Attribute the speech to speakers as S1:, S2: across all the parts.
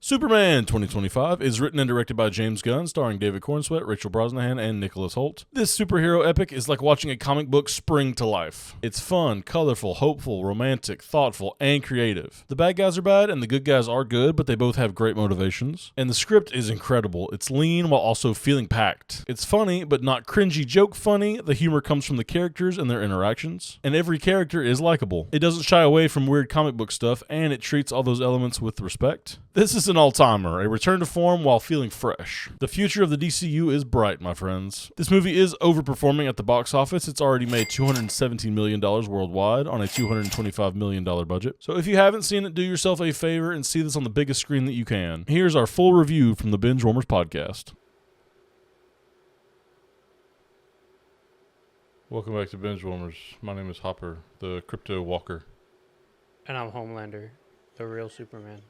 S1: Superman 2025 is written and directed by James Gunn, starring David Corenswet, Rachel Brosnahan, and Nicholas Hoult. This superhero epic is like watching a comic book spring to life. It's fun, colorful, hopeful, romantic, thoughtful, and creative. The bad guys are bad and the good guys are good, but they both have great motivations. And the script is incredible. It's lean while also feeling packed. It's funny, but not cringy joke funny. The humor comes from the characters and their interactions. And every character is likable. It doesn't shy away from weird comic book stuff, and it treats all those elements with respect. This is an all-timer, a return to form while feeling fresh. The future of the DCU is bright, my friends. This movie is overperforming at the box office. It's already made $217 million worldwide on a $225 million budget. So if you haven't seen it, do yourself a favor and see this on the biggest screen that you can. Here's our full review from the Binge Warmers podcast. Welcome back to Binge Warmers. My name is Hopper, the crypto walker.
S2: And I'm Homelander, the real Superman.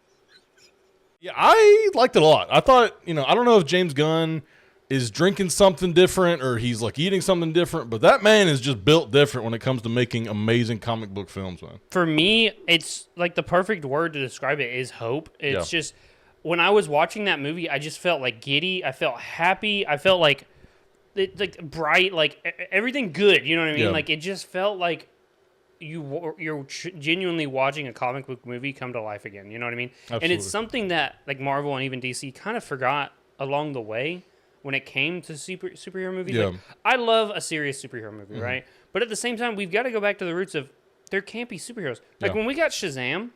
S1: Yeah, I liked it a lot. I thought, I don't know if James Gunn is drinking something different or he's like eating something different, but that man is just built different when it comes to making amazing comic book films, man.
S2: For me, it's like the perfect word to describe it is hope. It's just, when I was watching that movie, I just felt like giddy. I felt happy. I felt like bright, like everything good. You know what I mean?
S1: Yeah.
S2: Like it just felt like you're genuinely watching a comic book movie come to life again. You know what I mean?
S1: Absolutely.
S2: And it's something that like Marvel and even DC kind of forgot along the way when it came to superhero movies.
S1: Yeah.
S2: Like, I love a serious superhero movie, right? But at the same time, we've got to go back to the roots of there can't be superheroes. Like when we got Shazam,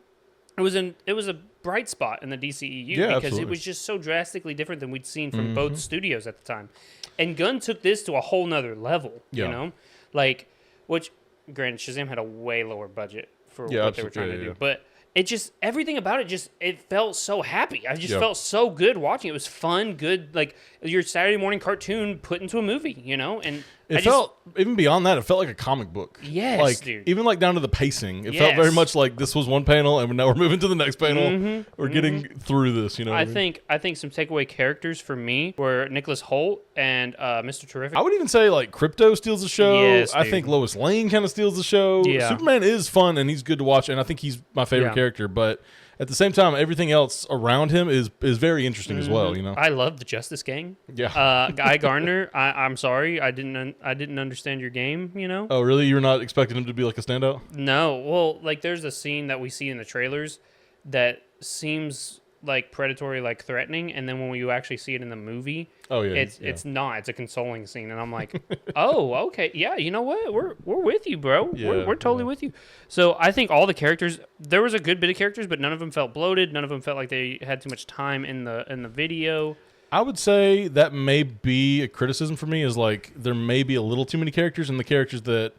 S2: it was a bright spot in the DCEU because
S1: absolutely.
S2: it was just so drastically different than we'd seen from both studios at the time. And Gunn took this to a whole nother level, you know? Like, which, granted, Shazam had a way lower budget for what they were trying to do. But it just, everything about it it felt so happy. I just felt so good watching it. It was fun, good, like your Saturday morning cartoon put into a movie, And
S1: it felt, even beyond that, it felt like a comic book.
S2: Yes,
S1: like,
S2: dude.
S1: Even like down to the pacing. It felt very much like this was one panel and now we're moving to the next panel. We're getting through this,
S2: I think some takeaway characters for me were Nicholas Hoult and Mr. Terrific.
S1: I would even say like Crypto steals the show.
S2: Yes,
S1: I think Lois Lane kind of steals the show.
S2: Yeah.
S1: Superman is fun and he's good to watch, and I think he's my favorite character, but at the same time, everything else around him is very interesting as well,
S2: I love the Justice Gang.
S1: Yeah.
S2: Guy Gardner, I'm sorry, I didn't understand your game,
S1: Oh, really? You're not expecting him to be like a standout?
S2: No. Well, like there's a scene that we see in the trailers that seems like predatory, like threatening, and then when you actually see it in the movie, it's not. It's a consoling scene, and I'm like, oh, okay, yeah, you know what? We're with you, bro.
S1: Yeah,
S2: we're totally with you. So I think all the characters, there was a good bit of characters, but none of them felt bloated. None of them felt like they had too much time in the video.
S1: I would say that may be a criticism for me, is like there may be a little too many characters, and the characters that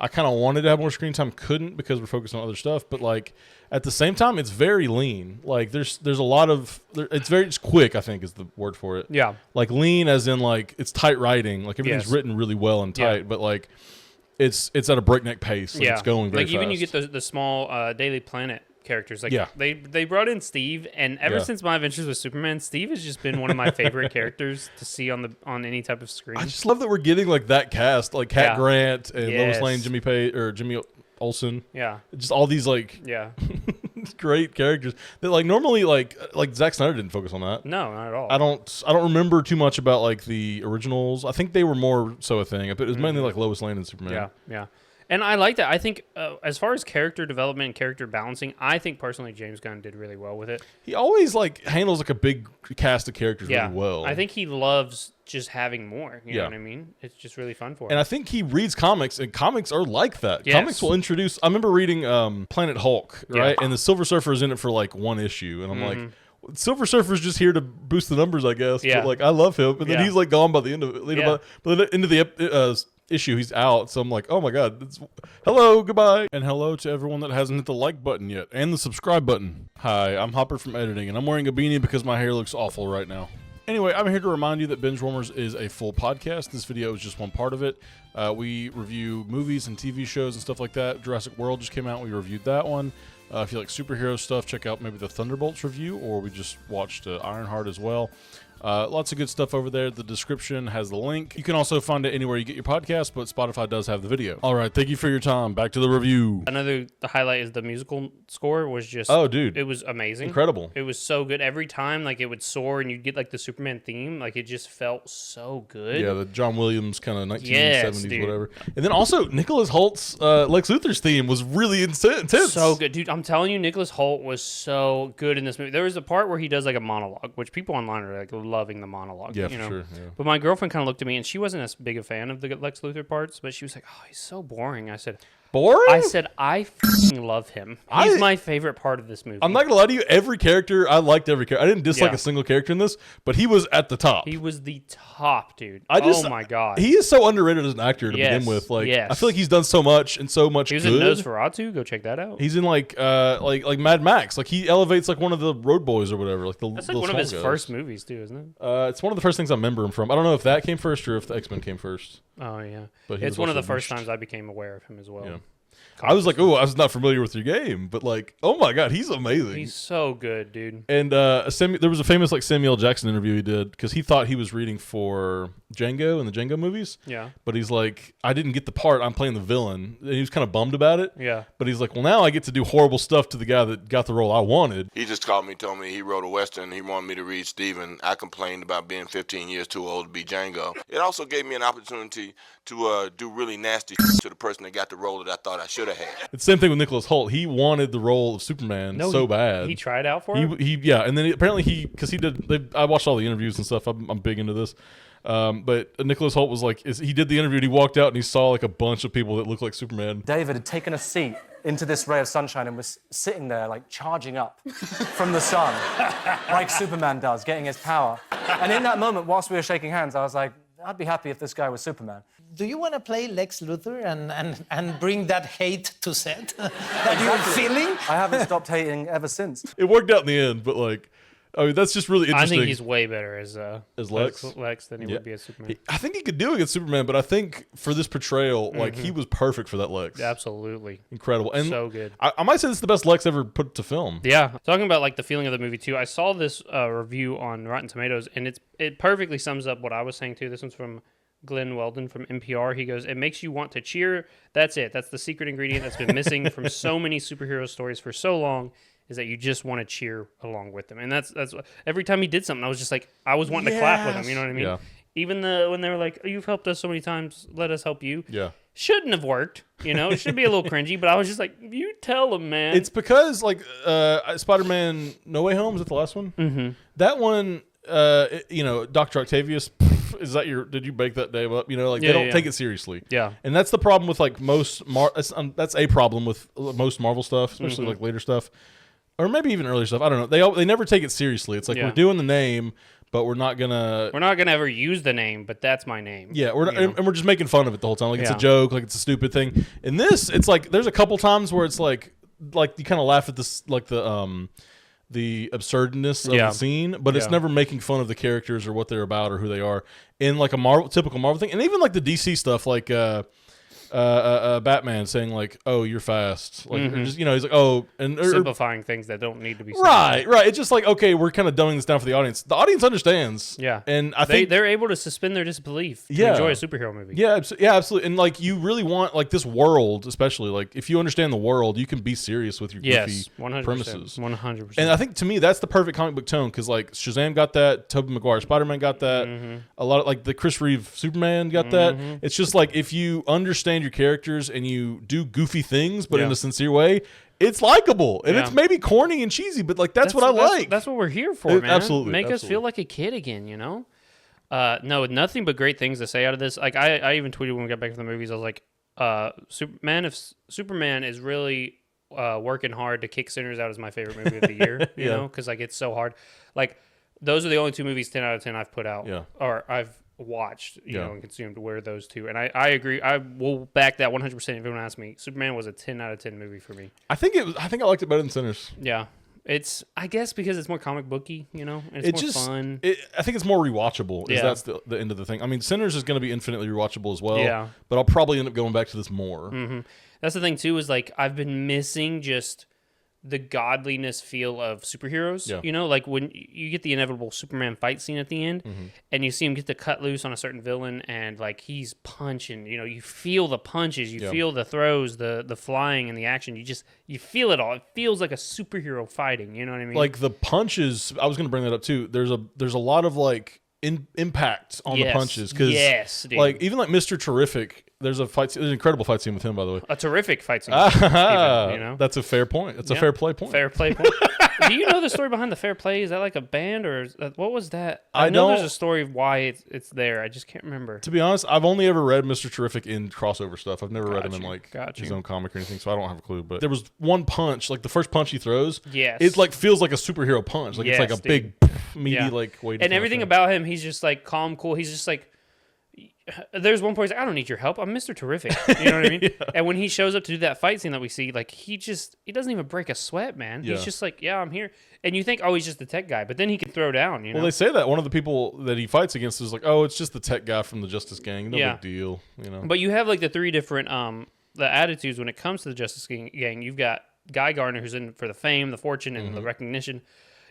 S1: I kind of wanted to have more screen time couldn't because we're focused on other stuff. But like at the same time, it's very lean. Like there's a lot of it's just quick, I think is the word for it.
S2: Yeah.
S1: Like lean as in like it's tight writing. Like everything's written really well and tight, but like it's at a breakneck pace. Like it's going very fast.
S2: Like even you get the small Daily Planet characters. Like they brought in Steve, and ever since my adventures with Superman, Steve has just been one of my favorite characters to see on any type of screen.
S1: I just love that we're getting like that cast, like Cat Grant and Lois Lane, Jimmy Olsen.
S2: Yeah.
S1: Just all these like great characters that like normally like Zack Snyder didn't focus on that.
S2: No, not at all.
S1: I don't remember too much about like the originals. I think they were more so a thing, but it was mainly like Lois Lane and Superman.
S2: Yeah. And I like that. I think as far as character development and character balancing, I think personally James Gunn did really well with it.
S1: He always like handles like a big cast of characters really well.
S2: I think he loves just having more. You know what I mean? It's just really fun for him.
S1: And I think he reads comics, and comics are like that.
S2: Yes.
S1: Comics will introduce. I remember reading Planet Hulk, right? And the Silver Surfer is in it for like one issue, and I'm like, Silver Surfer's just here to boost the numbers, I guess.
S2: Yeah.
S1: But like, I love him, and then he's like gone by the end of it. By the end of the issue, he's out. So I'm like, oh my god, hello, goodbye, and hello to everyone that hasn't hit the like button yet and the subscribe button. Hi, I'm Hopper from editing, and I'm wearing a beanie because my hair looks awful right now. Anyway, I'm here to remind you that Binge Warmers is a full podcast. This video is just one part of it. We review movies and TV shows and stuff like that. Jurassic World just came out. We reviewed that one. If you like superhero stuff, check out maybe the Thunderbolts review, or we just watched Ironheart as well. Lots of good stuff over there. The description has the link. You can also find it anywhere you get your podcast, but Spotify does have the video. All right, thank you for your time. Back to the review.
S2: The highlight is the musical score was just...
S1: Oh, dude.
S2: It was amazing.
S1: Incredible.
S2: It was so good. Every time, like, it would soar and you'd get, like, the Superman theme. Like, it just felt so good.
S1: Yeah, the John Williams kind of 1970s, whatever. And then also, Nicholas Hoult's Lex Luthor's theme was really intense.
S2: So good. Dude, I'm telling you, Nicholas Hoult was so good in this movie. There was a part where he does, like, a monologue, which people online are, like, loving the monologue.
S1: Yeah,
S2: you know?
S1: for sure. Yeah.
S2: But my girlfriend kind of looked at me, and she wasn't as big a fan of the Lex Luthor parts, but she was like, oh, he's so boring. I said...
S1: Boring?
S2: I said, I f***ing love him. He's my favorite part of this movie.
S1: I'm not going to lie to you. Every character, I liked every character. I didn't dislike a single character in this, but he was at the top.
S2: He was the top, dude. Oh, my God.
S1: He is so underrated as an actor to begin with. Like, I feel like he's done so much and so much good.
S2: He was in Nosferatu. Go check that out.
S1: He's in, like Mad Max. Like, he elevates, like, one of the road boys or whatever. Like
S2: That's like one of his first movies, too, isn't it?
S1: It's one of the first things I remember him from. I don't know if that came first or if the X-Men came first.
S2: Oh, yeah.
S1: But
S2: it's one of the first times I became aware of him as well.
S1: Yeah. I was like, oh, I was not familiar with your game, but like, oh my God, he's amazing.
S2: He's so good, dude.
S1: And there was a famous like Samuel L. Jackson interview he did because he thought he was reading for Django in the Django movies.
S2: Yeah.
S1: But he's like, I didn't get the part. I'm playing the villain. And he was kind of bummed about it.
S2: Yeah.
S1: But he's like, well, now I get to do horrible stuff to the guy that got the role I wanted.
S3: He just called me, told me he wrote a Western. He wanted me to read Steven. I complained about being 15 years too old to be Django. It also gave me an opportunity to do really nasty to the person that got the role that I thought I should have had.
S1: It's the same thing with Nicholas Hoult. He wanted the role of Superman so bad.
S2: He tried out for it?
S1: Yeah, and then apparently because I watched all the interviews and stuff. I'm big into this. But Nicholas Hoult was like, he did the interview and he walked out and he saw like a bunch of people that looked like Superman.
S4: David had taken a seat into this ray of sunshine and was sitting there like charging up from the sun like Superman does, getting his power. And in that moment, whilst we were shaking hands, I was like, I'd be happy if this guy was Superman.
S5: Do you want to play Lex Luthor and bring that hate to set that you're feeling?
S4: I haven't stopped hating ever since.
S1: It worked out in the end, but like, I mean, that's just really interesting.
S2: I think he's way better as
S1: Lex
S2: than he would be as Superman.
S1: I think he could do it against Superman, but I think for this portrayal, like he was perfect for that Lex.
S2: Absolutely.
S1: Incredible. And
S2: so good.
S1: I might say this is the best Lex ever put to film.
S2: Yeah. Talking about like the feeling of the movie too, I saw this review on Rotten Tomatoes and it perfectly sums up what I was saying too. This one's from Glenn Weldon from NPR. He goes, it makes you want to cheer. That's it. That's the secret ingredient that's been missing from so many superhero stories for so long, is that you just want to cheer along with them. And that's every time he did something, I was just like, I was wanting to clap with him. You know what I mean?
S1: Yeah.
S2: Even when they were like, oh, you've helped us so many times, let us help you.
S1: Yeah.
S2: Shouldn't have worked. You know, it should be a little cringy, but I was just like, you tell him, man.
S1: It's because like Spider-Man No Way Home, is that the last one? Mm-hmm. That one, Dr. Octavius, is that did you bake that day up? You know, like they don't take it seriously.
S2: Yeah.
S1: And that's the problem with like most, that's a problem with most Marvel stuff, especially like later stuff. Or maybe even earlier stuff. I don't know. They never take it seriously. It's like we're doing the name, but we're not gonna
S2: ever use the name. But that's my name.
S1: Yeah, and we're just making fun of it the whole time. Like it's a joke. Like it's a stupid thing. In this, it's like there's a couple times where it's like you kind of laugh at this, like the absurdness of the scene, but it's never making fun of the characters or what they're about or who they are in like a typical Marvel thing. And even like the DC stuff, like Batman saying like, "Oh, you're fast," like or just, he's like, "Oh," and
S2: simplifying things that don't need to be
S1: right. It's just like, okay, we're kind of dumbing this down for the audience. The audience understands, and I think
S2: they're able to suspend their disbelief to enjoy a superhero movie.
S1: Yeah, absolutely. And like, you really want like this world, especially like if you understand the world, you can be serious with your goofy
S2: 100%,
S1: premises.
S2: 100%.
S1: And I think to me that's the perfect comic book tone because like Shazam got that, Tobey Maguire Spider-Man got that, a lot of like the Chris Reeve Superman got that. It's just like if you understand your characters and you do goofy things, but in a sincere way, it's likable. And it's maybe corny and cheesy, but like that's what I like.
S2: That's what we're here for, man.
S1: Absolutely.
S2: Make us feel like a kid again, you know? No, nothing but great things to say out of this. Like I even tweeted when we got back from the movies, I was like, if Superman is really working hard to kick Sinners out as my favorite movie of the year, you know? Because like it's so hard. Like those are the only two movies 10 out of 10 I've put out. Yeah. Or I've watched, you know, and consumed were those two. And I agree. I will back that 100% if anyone asks me. Superman was a 10 out of 10 movie for me.
S1: I think I liked it better than Sinners.
S2: Yeah. It's, I guess because it's more comic booky, you know, and it's more fun.
S1: I think it's more rewatchable. That's the end of the thing. I mean, Sinners is going to be infinitely rewatchable as well. Yeah. But I'll probably end up going back to this more.
S2: That's the thing too, is like I've been missing just the godliness feel of superheroes.
S1: Yeah.
S2: You know, like when you get the inevitable Superman fight scene at the end, and you see him get to cut loose on a certain villain, and like he's punching. You know, you feel the punches, you feel the throws, the flying, and the action. You feel it all. It feels like a superhero fighting. You know what I mean?
S1: Like the punches. I was going to bring that up too. There's a lot of like impact on the punches because like even like Mr. Terrific. There's an incredible fight scene with him, by the way.
S2: A terrific fight scene. Even, you know?
S1: That's a fair point. That's a fair play point.
S2: Fair play point. Do you know the story behind the fair play? Is that like a band or what was that? I know there's a story of why it's there. I just can't remember.
S1: To be honest, I've only ever read Mr. Terrific in crossover stuff. I've never read him in like his own comic or anything, so I don't have a clue. But there was one punch, like the first punch he throws.
S2: Yes.
S1: It like feels like a superhero punch. Like it's like a big meaty like weight.
S2: And everything about him, he's just like calm, cool. He's just like. There's one point he's like, I don't need your help. I'm Mr. Terrific. You know what I mean? And when he shows up to do that fight scene that we see, like he doesn't even break a sweat, man. He's just like, yeah, I'm here. And you think, oh, he's just the tech guy, but then he can throw down. You know?
S1: Well, they say that one of the people that he fights against is like, oh, it's just the tech guy from the Justice Gang. No big deal. You know.
S2: But you have like the three different the attitudes when it comes to the Justice Gang. You've got Guy Gardner, who's in for the fame, the fortune, and the recognition.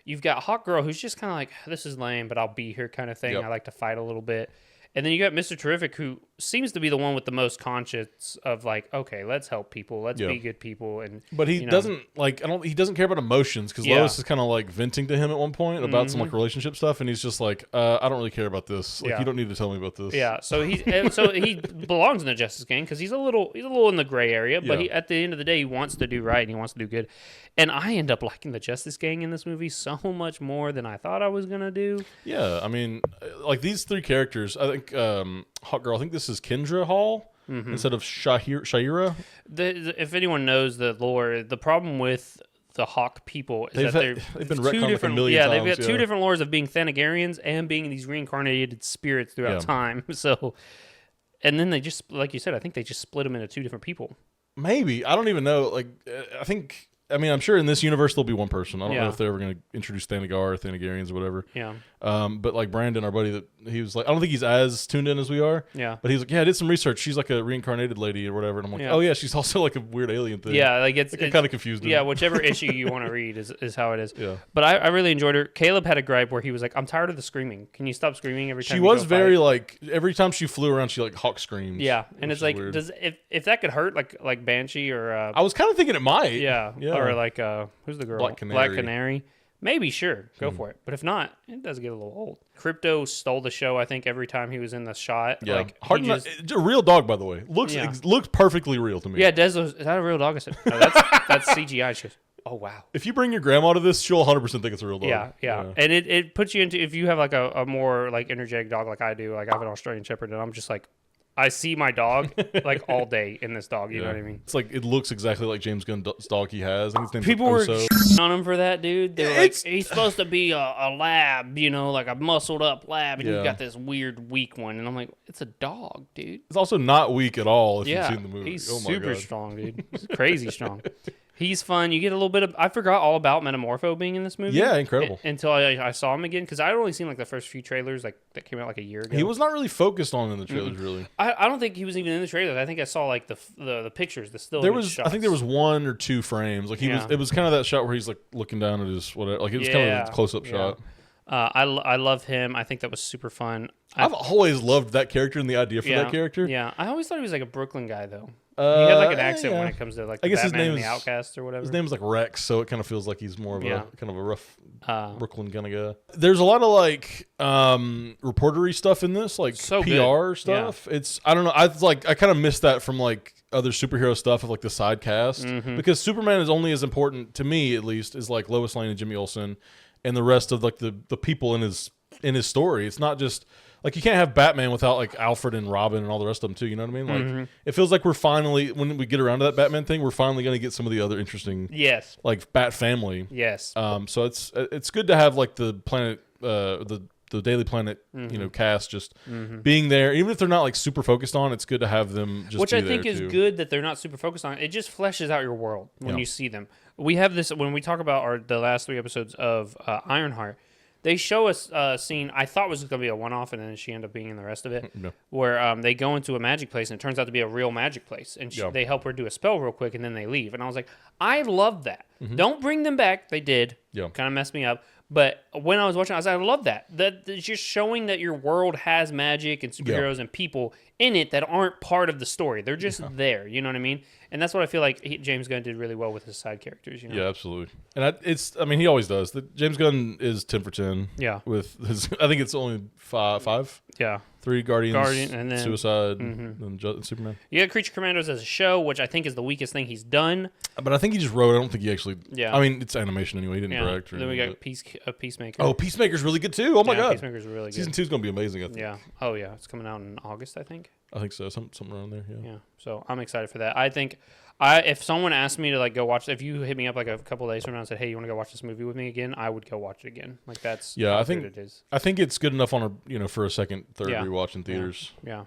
S2: You've got Hawk Girl, who's just kind of like, this is lame, but I'll be here kind of thing. I like to fight a little bit. And then you got Mr. Terrific, who seems to be the one with the most conscience of like, okay, let's help people, let's be good people,
S1: but he doesn't like. He doesn't care about emotions because Lois is kind of like venting to him at one point about some like relationship stuff, and he's just like, I don't really care about this. Like, you don't need to tell me about this.
S2: Yeah, so he belongs in the Justice Gang because he's a little in the gray area, but at the end of the day, he wants to do right and he wants to do good. And I end up liking the Justice Gang in this movie so much more than I thought I was gonna do.
S1: Yeah, I mean, like these three characters, I think Hawk Girl. I think this is Kendra Hall instead of Shaira.
S2: If anyone knows the lore, the problem with the Hawk people is they've
S1: been retconned like a million times.
S2: They've got two different lores of being Thanagarians and being these reincarnated spirits throughout time. So, and then they just, like you said, I think they just split them into two different people.
S1: Maybe. I don't even know. Like, I mean, I'm sure in this universe there'll be one person. I don't know if they're ever going to introduce Thanagar or Thanagarians or whatever.
S2: Yeah.
S1: But like Brandon, our buddy, that he was like, I don't think he's as tuned in as we are.
S2: Yeah.
S1: But he's like, yeah, I did some research. She's like a reincarnated lady or whatever. And I'm like, oh yeah, she's also like a weird alien thing.
S2: Yeah, like it's
S1: kind of confused.
S2: Yeah, whichever issue you want to read is how it is.
S1: Yeah.
S2: But I really enjoyed her. Caleb had a gripe where he was like, I'm tired of the screaming. Can you stop screaming every time?
S1: She was very like every time she flew around, she like hawk screamed.
S2: Yeah, and it's like, weird. If that could hurt like Banshee or
S1: I was kind of thinking it might.
S2: Yeah. Or like who's the girl?
S1: Black
S2: Canary. Maybe, sure. Go for it. But if not, it does get a little old. Crypto stole the show, I think, every time he was in the shot.
S1: Yeah.
S2: Like,
S1: a real dog, by the way. Looks perfectly real to me.
S2: Yeah, Des, is that a real dog? I said, no, that's CGI. She goes, oh, wow.
S1: If you bring your grandma to this, she'll 100% think it's a real dog.
S2: Yeah. And it puts you into, if you have like a more like energetic dog like I do, like I have an Australian Shepherd, and I'm just like, I see my dog like all day in this dog. You know what I mean?
S1: It's like it looks exactly like James Gunn's dog he has. I think his name's
S2: People
S1: like
S2: were on him for that, dude. They were like, he's supposed to be a lab, you know, like a muscled up lab, and you've got this weird weak one. And I'm like, it's a dog, dude.
S1: It's also not weak at all if you've seen the movie.
S2: He's super strong, dude. He's crazy strong. He's fun. You get a little bit of... I forgot all about Metamorpho being in this movie.
S1: Yeah, incredible.
S2: Until I saw him again, because I'd only seen like the first few trailers like that came out like a year ago.
S1: He was not really focused on in the trailers, really.
S2: I don't think he was even in the trailers. I think I saw like the pictures, the still shots.
S1: I think there was one or two frames. Like it was kind of that shot where he's like looking down at his whatever. Like it was kind of a close-up shot.
S2: I love him. I think that was super fun.
S1: I've always loved that character and the idea for that character.
S2: Yeah, I always thought he was like a Brooklyn guy though. He had like an accent when it comes to like the Batman and the Outcast or whatever.
S1: His name is like Rex, so it kind of feels like he's more of a kind of a rough Brooklyn kind of guy. There's a lot of like reportery stuff in this, like PR stuff. Yeah. I don't know. I kind of missed that from like other superhero stuff of like the side cast because Superman is only as important to me at least as like Lois Lane and Jimmy Olsen and the rest of like the people in his story. It's not just like you can't have Batman without like Alfred and Robin and all the rest of them too. You know what I mean? Like it feels like we're finally, when we get around to that Batman thing, we're finally going to get some of the other interesting, like Bat Family.
S2: Yes.
S1: So it's good to have like the Planet, the Daily Planet, you know, cast just being there, even if they're not like super focused on. It's good to have them just.
S2: Which I think is good that they're not super focused on. It just fleshes out your world when you see them. We have this when we talk about the last 3 episodes of Ironheart. They show us a scene I thought was going to be a one-off, and then she ended up being in the rest of it, where they go into a magic place, and it turns out to be a real magic place. And they help her do a spell real quick, and then they leave. And I was like, I love that. Don't bring them back. They did. Kind of messed me up. But when I was watching, I was like, I love that. That it's just showing that your world has magic and superheroes and people in it that aren't part of the story. They're just there. You know what I mean? And that's what I feel like James Gunn did really well with his side characters. You know?
S1: Yeah, absolutely. And he always does. James Gunn is 10 for 10.
S2: Yeah.
S1: With his, I think it's only five.
S2: Yeah.
S1: 3 Guardians,
S2: and then
S1: Suicide, and Superman.
S2: You got Creature Commandos as a show, which I think is the weakest thing he's done.
S1: But I think he just wrote. I don't think he actually.
S2: Yeah.
S1: I mean, it's animation anyway. He didn't direct.
S2: Then we got Peacemaker.
S1: Oh, Peacemaker's really good too. Oh my god.
S2: Peacemaker's really good.
S1: Season 2 is going to be amazing. I think.
S2: Yeah. Oh yeah, it's coming out in August, I think.
S1: I think so. Something around there. Yeah.
S2: Yeah. So I'm excited for that. I think if someone asked me to go watch, if you hit me up a couple of days from now and said, "Hey, you want to go watch this movie with me again?" I would go watch it again. That's
S1: I think
S2: it is.
S1: I think it's good enough on for a second, third rewatch in theaters.
S2: Yeah.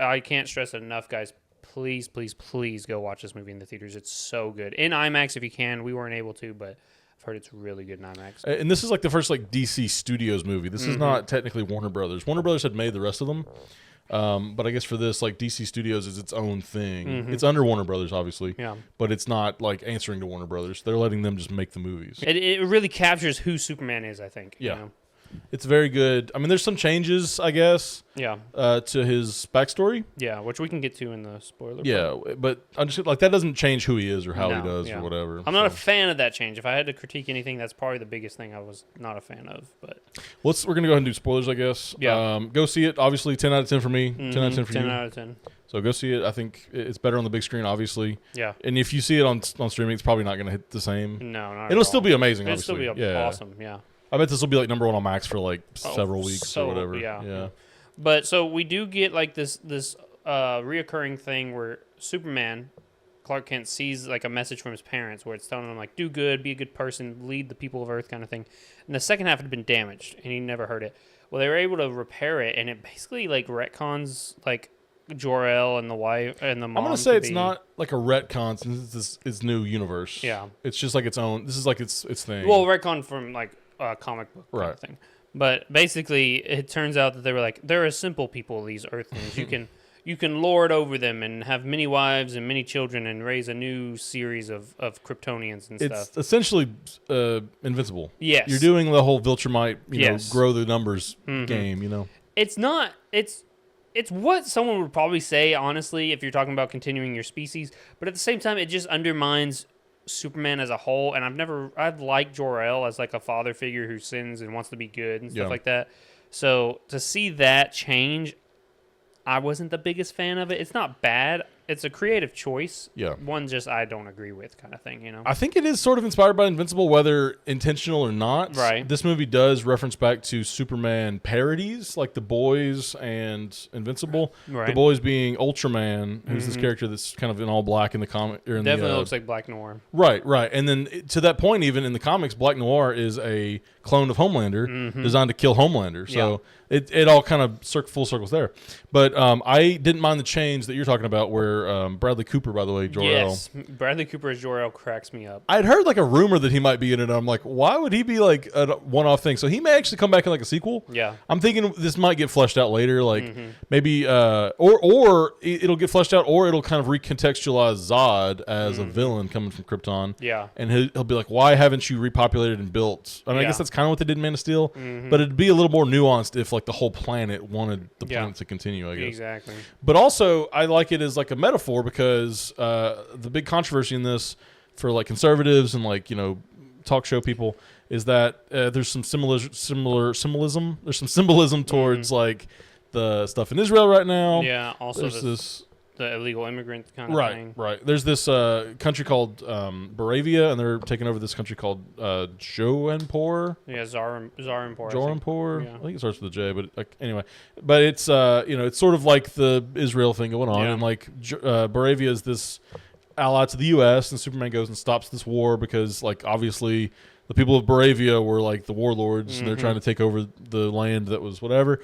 S2: I can't stress it enough, guys. Please, please, please go watch this movie in the theaters. It's so good in IMAX if you can. We weren't able to, but I've heard it's really good in IMAX.
S1: And this is the first DC Studios movie. This is not technically Warner Brothers. Warner Brothers had made the rest of them. But I guess for this, DC Studios is its own thing. It's under Warner Brothers, obviously. Yeah. But it's not answering to Warner Brothers. They're letting them just make the movies.
S2: It really captures who Superman is, I think.
S1: Yeah.
S2: You know?
S1: It's very good. I mean, there's some changes, I guess.
S2: Yeah.
S1: To his backstory.
S2: Yeah, which we can get to in the spoiler.
S1: Yeah, but I'm just that doesn't change who he is or how he does or whatever.
S2: I'm not a fan of that change. If I had to critique anything, that's probably the biggest thing I was not a fan of. But
S1: we're gonna go ahead and do spoilers, I guess.
S2: Yeah.
S1: Go see it. Obviously, 10 out of 10 for me. 10 out of 10 for you.
S2: 10 out of 10.
S1: So go see it. I think it's better on the big screen, obviously.
S2: Yeah.
S1: And if you see it on streaming, it's probably not going to hit the same.
S2: No, not
S1: It'll still be amazing,
S2: It'll
S1: obviously.
S2: still be awesome, yeah.
S1: I bet this will be number 1 on Max for several weeks or whatever.
S2: Yeah. But so we do get this reoccurring thing where Superman, Clark Kent, sees a message from his parents where it's telling him do good, be a good person, lead the people of Earth kind of thing. And the second half had been damaged and he never heard it. Well, they were able to repair it and it basically retcons Jor-El and the wife and the mom.
S1: I'm gonna say it's not a retcon since it's this new universe.
S2: Yeah,
S1: it's just its own. This is its thing.
S2: Well, retcon from a comic book kind of thing. But basically, it turns out that they were they're a simple people. These Earthlings, you can lord over them and have many wives and many children and raise a new series of Kryptonians and stuff.
S1: It's essentially invincible.
S2: Yes,
S1: you're doing the whole Viltrumite, grow the numbers game.
S2: It's not. It's what someone would probably say, honestly, if you're talking about continuing your species. But at the same time, it just undermines Superman as a whole. And I've liked Jor-El as a father figure who sins and wants to be good and stuff like that. So to see that change, I wasn't the biggest fan of it. It's not bad. It's a creative choice. Yeah. One just I don't agree with kind of thing,
S1: I think it is sort of inspired by Invincible, whether intentional or not.
S2: Right.
S1: This movie does reference back to Superman parodies, like The Boys and Invincible. Right. The Boys being Ultraman, who's this character that's kind of in all black in the comic.
S2: Definitely looks like Black Noir.
S1: Right. And then to that point, even in the comics, Black Noir is a clone of Homelander designed to kill Homelander. So it all kind of full circles there. But I didn't mind the change that you're talking about where Bradley Cooper, by the way, Jor-El.
S2: Yes, Bradley Cooper as Jor-El cracks me up.
S1: I'd heard a rumor that he might be in it. And I'm like, why would he be a one-off thing? So he may actually come back in a sequel.
S2: Yeah,
S1: I'm thinking this might get fleshed out later, maybe or it'll get fleshed out, or it'll kind of recontextualize Zod as a villain coming from Krypton.
S2: Yeah,
S1: and he'll be like, why haven't you repopulated and built? I mean, I guess that's kind of what they did in Man of Steel, but it'd be a little more nuanced if the whole planet wanted the planet to continue. I guess
S2: exactly.
S1: But also, I like it as a metaphor because the big controversy in this for conservatives and talk show people is that there's some symbolism. There's some symbolism towards the stuff in Israel right now.
S2: Yeah. Also,
S1: there's
S2: the illegal immigrant kind of thing.
S1: Right. There's this country called Moravia, and they're taking over this country called Joanpor.
S2: Yeah, Zarenpor.
S1: Joranpor. Yeah. I think it starts with a J, but anyway. But it's it's sort of like the Israel thing going on, and Moravia is this ally to the U.S., and Superman goes and stops this war because obviously the people of Moravia were the warlords, and they're trying to take over the land that was whatever.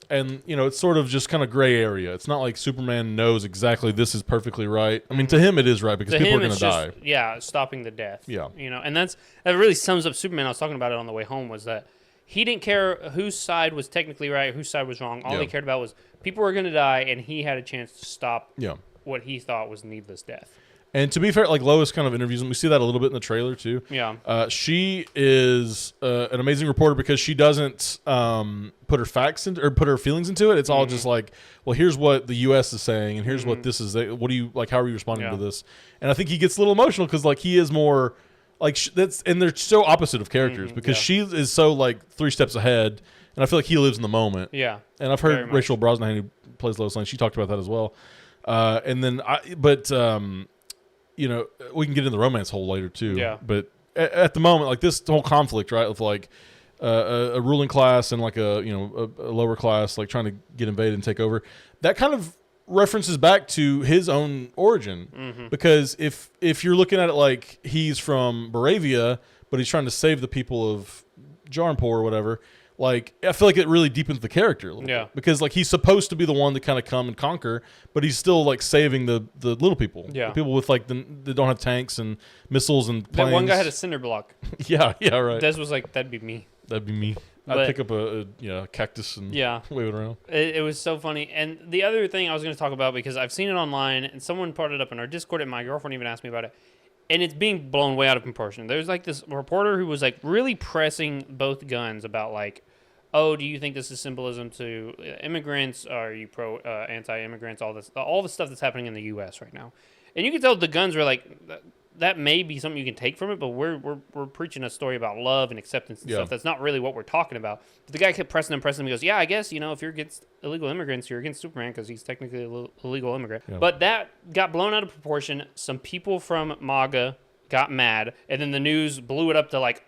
S1: And, it's sort of just kind of gray area. It's not like Superman knows exactly this is perfectly right. I mean, to him it is right because people are going to die.
S2: Yeah, stopping the death.
S1: Yeah.
S2: And that really sums up Superman. I was talking about it on the way home, was that he didn't care whose side was technically right, whose side was wrong. All he cared about was people were going to die, and he had a chance to stop what he thought was needless death.
S1: And to be fair, like Lois kind of interviews him. We see that a little bit in the trailer too.
S2: Yeah.
S1: She is an amazing reporter because she doesn't put her facts into or put her feelings into it. It's all just like, well, here's what the U.S. is saying, and here's what this is. What do you like? How are you responding to this? And I think he gets a little emotional because like he is more like and they're so opposite of characters because she is so like 3 steps ahead, and I feel like he lives in the moment.
S2: Yeah.
S1: And I've heard Rachel Brosnahan, who plays Lois Lane, she talked about that as well. And then we can get in the romance hole later too.
S2: Yeah.
S1: But at the moment, like this whole conflict, right, of like a ruling class and like a lower class, like trying to get invaded and take over, that kind of references back to his own origin. Because if you're looking at it like he's from Baravia, but he's trying to save the people of Jarnpur or whatever. Like, I feel like it really deepens the character a little bit. Because, like, he's supposed to be the one to kind of come and conquer, but he's still, like, saving the little people.
S2: Yeah.
S1: The people with, like, that don't have tanks and missiles and planes.
S2: That one guy had a cinder block.
S1: yeah, right.
S2: Des was like, that'd be me.
S1: That'd be me. I'd pick up a cactus and wave it around.
S2: It was so funny. And the other thing I was going to talk about, because I've seen it online, and someone brought it up in our Discord, and my girlfriend even asked me about it, and it's being blown way out of proportion. There's, like, this reporter who was, like, really pressing both Guns about, like, oh, do you think this is symbolism to immigrants? Are you pro anti-immigrants? All the stuff that's happening in the U.S. right now, and you can tell the Guns were like, that may be something you can take from it, but we're preaching a story about love and acceptance and stuff. That's not really what we're talking about. But the guy kept pressing him. He goes, yeah, I guess if you're against illegal immigrants, you're against Superman because he's technically an illegal immigrant. Yeah. But that got blown out of proportion. Some people from MAGA got mad, and then the news blew it up to like,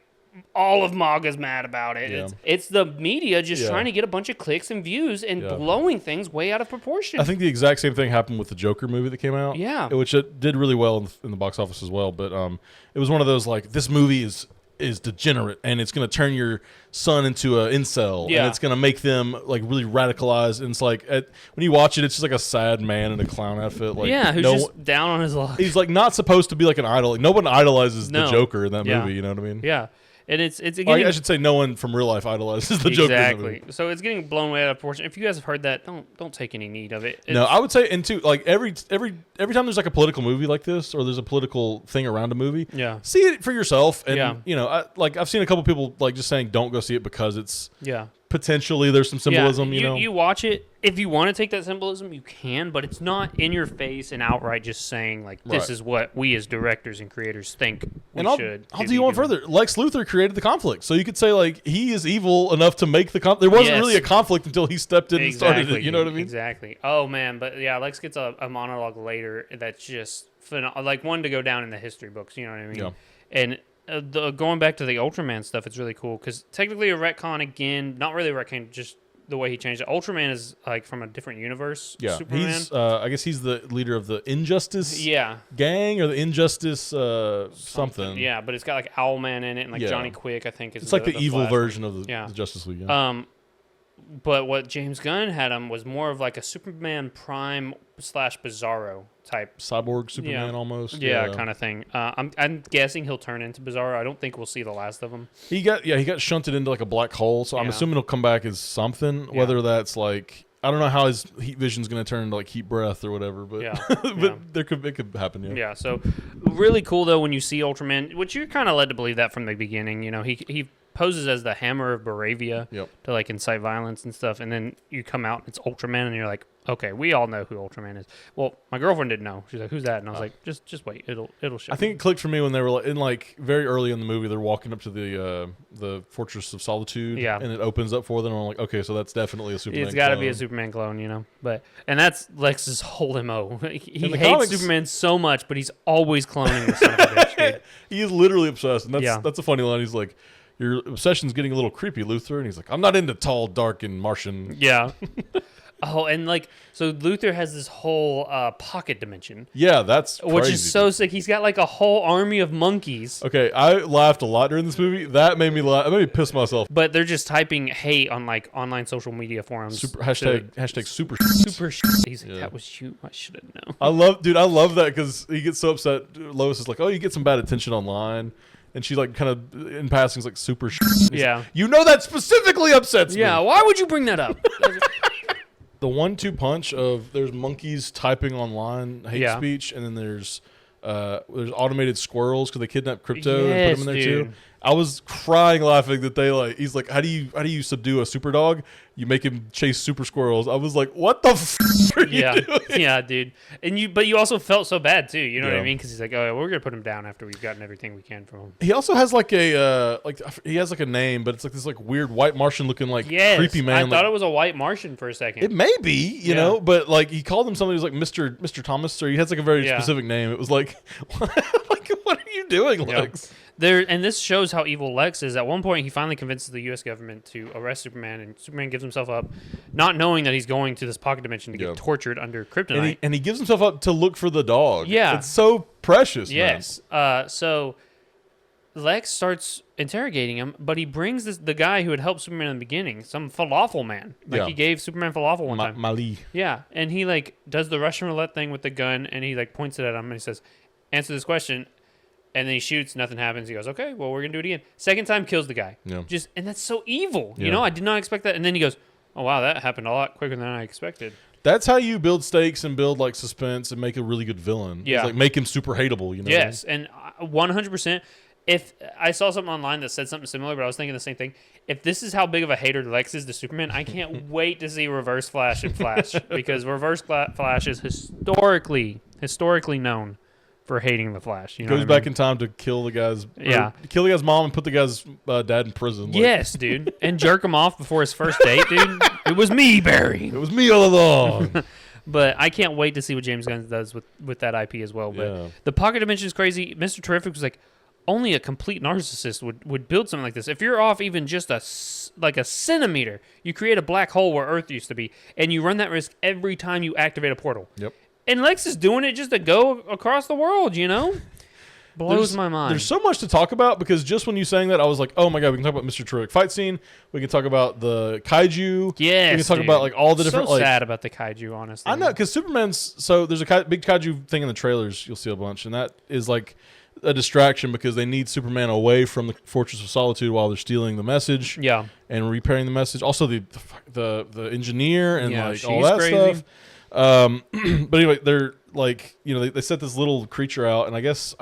S2: all of MAGA's mad about it. Yeah. It's the media just trying to get a bunch of clicks and views and blowing things way out of proportion.
S1: I think the exact same thing happened with the Joker movie that came out.
S2: Yeah.
S1: Which it did really well in the box office as well. But it was one of those, like, this movie is degenerate and it's going to turn your son into an incel and it's going to make them, like, really radicalized. And it's like, when you watch it, it's just like a sad man in a clown outfit. Like,
S2: who's just down on his luck.
S1: He's, like, not supposed to be, like, an idol. Like, no one idolizes the Joker in that movie, you know what I mean?
S2: Yeah. And it's getting,
S1: I should say no one from real life idolizes the Joker.
S2: Exactly. So it's getting blown way out of proportion. If you guys have heard that, don't take any need of it.
S1: No, I would say, and too, like every time there's like a political movie like this, or there's a political thing around a movie, see it for yourself. And I've seen a couple people like just saying don't go see it because it's potentially there's some symbolism.
S2: You watch it. If you want to take that symbolism, you can, but it's not in your face and outright just saying, like, this is what we as directors and creators think we should.
S1: I'll do you one further. Lex Luthor created the conflict. So you could say, like, he is evil enough to make the conflict. There wasn't really a conflict until he stepped in and started it. You know what I mean?
S2: Exactly. Oh, man. But, yeah, Lex gets a monologue later that's just like one to go down in the history books. You know what I mean? Yeah. And going back to the Ultraman stuff, it's really cool because technically a retcon again, not really a retcon, just the way he changed it. Ultraman is like from a different universe.
S1: Yeah,
S2: Superman.
S1: He's I guess he's the leader of the Injustice gang or the Injustice something.
S2: Yeah, but it's got like Owlman in it and like Johnny Quick, I think.
S1: It's like the evil version of the Justice League. Yeah.
S2: But what James Gunn had him was more of like a Superman Prime / Bizarro type.
S1: Cyborg Superman almost.
S2: Yeah, kind of thing. I'm guessing he'll turn into Bizarro. I don't think we'll see the last of him.
S1: He got shunted into like a black hole, so I'm assuming he'll come back as something, whether that's like, I don't know how his heat vision's going to turn into like heat breath or whatever, but it could happen. Yeah.
S2: So really cool though when you see Ultraman, which you're kind of led to believe that from the beginning. You know, he poses as the Hammer of Baravia to like incite violence and stuff, and then you come out and it's Ultraman, and you're like, okay, we all know who Ultraman is. Well, my girlfriend didn't know. She's like, "Who's that?" And I was like, "Just wait, it'll show."
S1: I think it clicked for me when they were in like very early in the movie. They're walking up to the Fortress of Solitude, and it opens up for them. And I'm like, okay, so that's definitely a Superman.
S2: It's got to be a Superman clone, you know. And that's Lex's whole MO. He hates Superman so much, but he's always cloning the son of a bitch, dude.
S1: He is literally obsessed, and that's a funny line. He's like, your obsession's getting a little creepy, Luthor. And he's like, I'm not into tall, dark, and Martian.
S2: Yeah. Oh, and like, so Luthor has this whole pocket dimension.
S1: Yeah, that's crazy,
S2: which is so
S1: dude.
S2: sick. He's got like a whole army of monkeys.
S1: Okay, I laughed a lot during this movie. That made me laugh. It made me piss myself.
S2: But they're just typing hate on like online social media forums.
S1: Hashtag super.
S2: Super. He's like, that was you. I should have known.
S1: I love that because he gets so upset. Lois is like, oh, you get some bad attention online. And she like kind of in passing is like super.
S2: Yeah.
S1: Like, you know that specifically upsets me.
S2: Yeah. Why would you bring that up?
S1: The 1-2 punch of there's monkeys typing online hate speech, and then there's automated squirrels because they kidnapped Crypto and put him in there too. I was crying laughing that he's like, how do you subdue a super dog? You make him chase super squirrels. I was like, what the are you doing?
S2: Yeah, dude. But you also felt so bad too. You know what I mean? Because he's like, oh, we're gonna put him down after we've gotten everything we can from him.
S1: He also has like he has like a name, but it's like this like weird white Martian looking like creepy man.
S2: I thought it was a white Martian for a second.
S1: It may be, you know, but like he called him somebody who's like Mr. Thomas, or he has like a very specific name. It was like, what are you doing, Lex?
S2: And this shows how evil Lex is. At one point, he finally convinces the U.S. government to arrest Superman, and Superman gives himself up, not knowing that he's going to this pocket dimension to get tortured under kryptonite.
S1: And he gives himself up to look for the dog.
S2: Yeah.
S1: It's so precious,
S2: yes. So Lex starts interrogating him, but he brings the guy who had helped Superman in the beginning, some falafel man. He gave Superman falafel one time.
S1: Mali.
S2: Yeah, and he like does the Russian roulette thing with the gun, and he like points it at him, and he says, answer this question. And then he shoots, nothing happens. He goes, okay, well, we're going to do it again. Second time, kills the guy. Yeah. And that's so evil. You know, I did not expect that. And then he goes, oh, wow, that happened a lot quicker than I expected.
S1: That's how you build stakes and build, like, suspense and make a really good villain. Yeah. It's like, make him super hateable, you know?
S2: Yes, and 100%. If I saw something online that said something similar, but I was thinking the same thing. If this is how big of a hater Lex is to Superman, I can't wait to see Reverse Flash in Flash. Because Reverse Flash is historically known for hating the Flash. You know
S1: Goes back in time to kill the guy's kill the guy's mom and put the guy's dad in prison.
S2: Yes, dude. And jerk him off before his first date, dude. It was me, Barry.
S1: It was me all along.
S2: But I can't wait to see what James Gunn does with that IP as well. But the pocket dimension is crazy. Mr. Terrific was like, only a complete narcissist would build something like this. If you're off even just a centimeter, you create a black hole where Earth used to be, and you run that risk every time you activate a portal.
S1: Yep.
S2: And Lex is doing it just to go across the world, you know? Blows my mind.
S1: There's so much to talk about because just when you saying that, I was like, oh my God, we can talk about Mr. Terrific fight scene. We can talk about the kaiju.
S2: Yes,
S1: we can talk about like all the different.
S2: So sad about the kaiju, honestly.
S1: I know, because Superman's, so there's a big kaiju thing in the trailers, you'll see a bunch, and that is like a distraction because they need Superman away from the Fortress of Solitude while they're stealing the message.
S2: Yeah.
S1: And repairing the message. Also the engineer and like all that
S2: crazy
S1: stuff. But anyway, they're like, you know, they set this little creature out, and I guess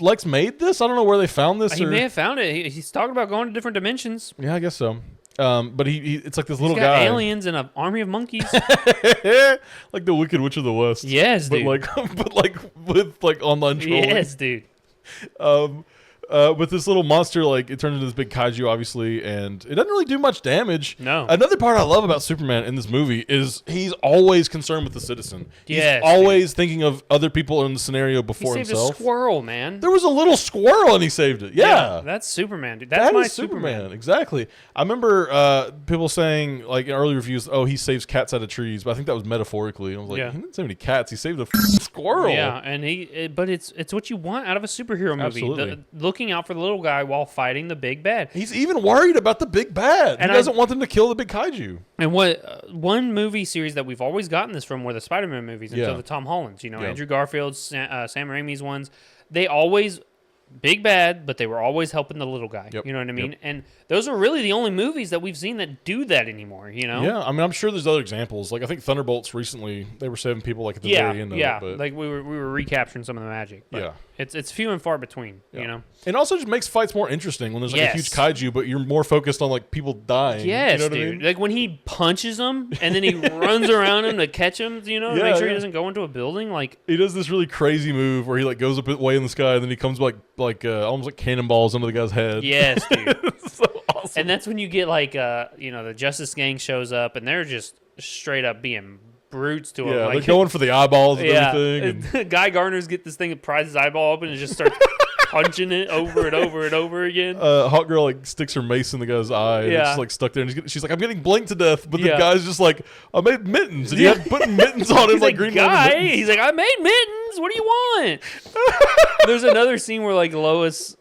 S1: Lex made this. I don't know where they found this.
S2: He may have found it. He's talking about going to different dimensions.
S1: Yeah, I guess so. But he it's like this little
S2: He's got
S1: guy,
S2: aliens and an army of monkeys,
S1: like the Wicked Witch of the West.
S2: Yes, dude.
S1: But like with like online trolling.
S2: Yes, dude.
S1: With this little monster, like it turns into this big kaiju, obviously, and it doesn't really do much damage.
S2: No.
S1: Another part I love about Superman in this movie is he's always concerned with the citizen.
S2: Yes,
S1: he's always thinking of other people in the scenario before
S2: he saved
S1: himself.
S2: a squirrel, man.
S1: There was a little squirrel and he saved it. Yeah,
S2: that's Superman, dude. That's my Superman.
S1: Exactly. I remember people saying like in early reviews, "Oh, he saves cats out of trees," but I think that was metaphorically. I was like, he didn't save any cats. He saved a squirrel.
S2: Yeah, and but it's what you want out of a superhero movie.
S1: Absolutely.
S2: Looking out for the little guy while fighting the big bad.
S1: He's even worried about the big bad. He doesn't want them to kill the big kaiju.
S2: And what one movie series that we've always gotten this from were the Spider-Man movies until the Tom Hollands. You know, Andrew Garfield's, Sam Raimi's ones. They always big bad, but they were always helping the little guy. You know what I mean? And those are really the only movies that we've seen that do that anymore, you know?
S1: Yeah, I mean, I'm sure there's other examples. Like, I think Thunderbolts recently, they were saving people like at the very end of it. But
S2: like we were recapturing some of the magic. But it's few and far between, you know?
S1: It also just makes fights more interesting when there's like a huge kaiju, but you're more focused on like people dying.
S2: Yes,
S1: you know what
S2: dude.
S1: I mean?
S2: Like when he punches them and then he runs around him to catch him, you know, to make sure he doesn't go into a building. Like
S1: he does this really crazy move where he like goes up way in the sky and then he comes like almost like cannonballs under the guy's head.
S2: Yes, dude.
S1: So awesome.
S2: And that's when you get like you know, the Justice Gang shows up and they're just straight up being brutes to him.
S1: Yeah,
S2: like,
S1: they're going for the eyeballs and everything.
S2: And Guy Gardner's get this thing that pries his eyeball open and just starts punching it over and over and over again.
S1: Hot girl like sticks her mace in the guy's eye, and it's just like stuck there. And she's like, "I'm getting blinked to death," but the guy's just like, "I made mittens," and you had putting mittens on him
S2: He's
S1: like Green Lantern mittens.
S2: He's like, "I made mittens. What do you want?" There's another scene where like Lois.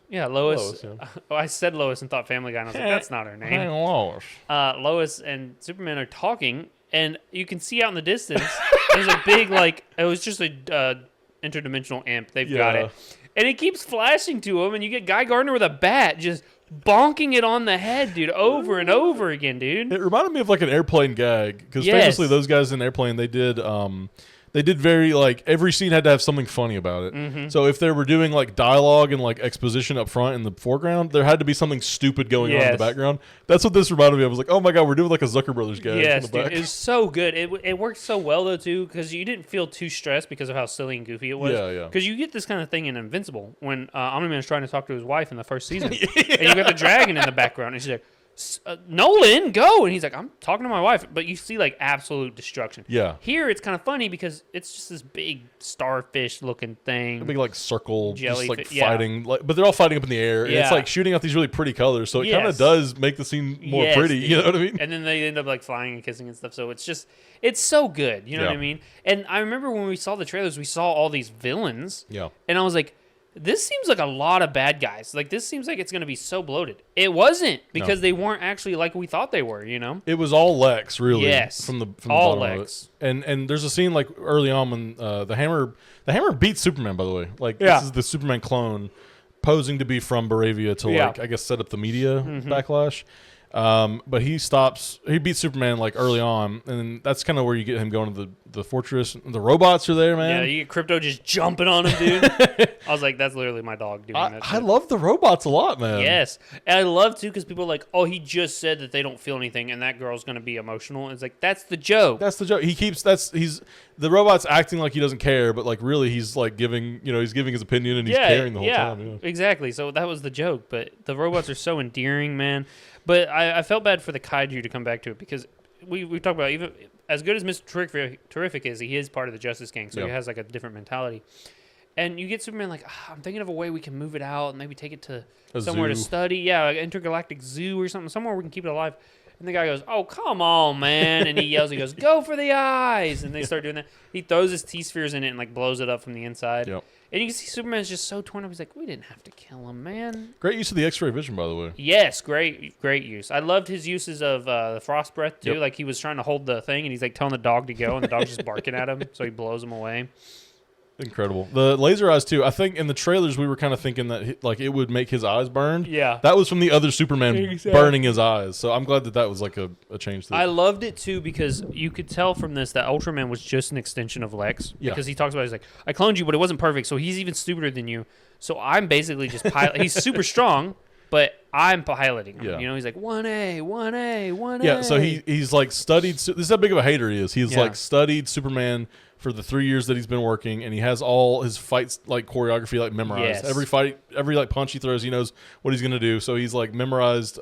S2: Yeah. Oh, I said Lois and thought Family Guy, and I was like, that's not her name.
S1: Hey, Lois.
S2: Lois and Superman are talking, and you can see out in the distance, there's a big, like, it was just a interdimensional imp. They've got it. And it keeps flashing to him, and you get Guy Gardner with a bat just bonking it on the head, dude, over and over again, dude.
S1: It reminded me of like an Airplane gag, because famously those guys in Airplane, they did very, like, every scene had to have something funny about it. Mm-hmm. So if they were doing, like, dialogue and, like, exposition up front in the foreground, there had to be something stupid going on in the background. That's what this reminded me of. I was like, oh, my God, we're doing, like, a Zucker Brothers gag.
S2: Yes, dude, it was so good. It worked so well, though, too, because you didn't feel too stressed because of how silly and goofy it was.
S1: Yeah.
S2: Because you get this kind of thing in Invincible when Omni-Man's trying to talk to his wife in the first season. And you got the dragon in the background, and she's like, Nolan, go! And he's like, I'm talking to my wife. But you see, like, absolute destruction.
S1: Yeah.
S2: Here, it's kind of funny because it's just this big starfish-looking thing.
S1: A big, like, circle, just, like,
S2: yeah.
S1: fighting. Like, but they're all fighting up in the air. And it's, like, shooting out these really pretty colors. So it kind of does make the scene more pretty.
S2: Dude.
S1: You know what I mean?
S2: And then they end up, like, flying and kissing and stuff. So it's just, it's so good. You know what I mean? And I remember when we saw the trailers, we saw all these villains.
S1: Yeah.
S2: And I was like, this seems like a lot of bad guys. Like, this seems like it's going to be so bloated. It wasn't, because they weren't actually like we thought they were, you know?
S1: It was all Lex, really.
S2: Yes.
S1: From the
S2: all
S1: bottom
S2: Lex.
S1: Of it. And there's a scene, like, early on when the Hammer beats Superman, by the way. Like, this is the Superman clone posing to be from Baravia to, like, I guess, set up the media backlash. But he beats Superman, like, early on, and that's kind of where you get him going to the fortress. The robots are there, man.
S2: Yeah, you get Crypto just jumping on him, dude. I was like, that's literally my dog doing that shit.
S1: I love the robots a lot, man.
S2: Yes. And I love, too, because people are like, oh, he just said that they don't feel anything, and that girl's going to be emotional. And it's like, that's the joke.
S1: That's the joke. The robot's acting like he doesn't care, but, like, really he's, like, giving his opinion, and he's caring the whole time. Yeah,
S2: exactly. So that was the joke. But the robots are so endearing, man. But I felt bad for the kaiju, to come back to it, because we talked about, even as good as Mr. Terrific is, he is part of the Justice Gang, so he has like a different mentality. And you get Superman like, I'm thinking of a way we can move it out and maybe take it to somewhere to study. Yeah, like an intergalactic zoo or something, somewhere we can keep it alive. And the guy goes, oh, come on, man. And he yells, he goes, go for the eyes. And they start doing that. He throws his T-spheres in it and like blows it up from the inside. Yep. And you can see Superman's just so torn up. He's like, we didn't have to kill him, man.
S1: Great use of the X-ray vision, by the way.
S2: Yes, great use. I loved his uses of the frost breath, too. Yep. Like, he was trying to hold the thing, and he's, like, telling the dog to go, and the dog's just barking at him, so he blows him away.
S1: Incredible. The laser eyes, too. I think in the trailers, we were kind of thinking that, like, it would make his eyes burned.
S2: Yeah.
S1: That was from the other Superman burning his eyes. So I'm glad that was, like, a change.
S2: I loved it, too, because you could tell from this that Ultraman was just an extension of Lex. Yeah. Because he talks about, he's like, I cloned you, but it wasn't perfect, so he's even stupider than you. So I'm basically just he's super strong, but I'm piloting him. Yeah. You know, he's like, 1A, 1A, 1A.
S1: Yeah, so he's, like, studied. This is how big of a hater he is. He's, like, studied Superman for the 3 years that he's been working, and he has all his fights, like, choreography, like, memorized. Yes. Every fight, every, like, punch he throws, he knows what he's going to do. So he's, like, memorized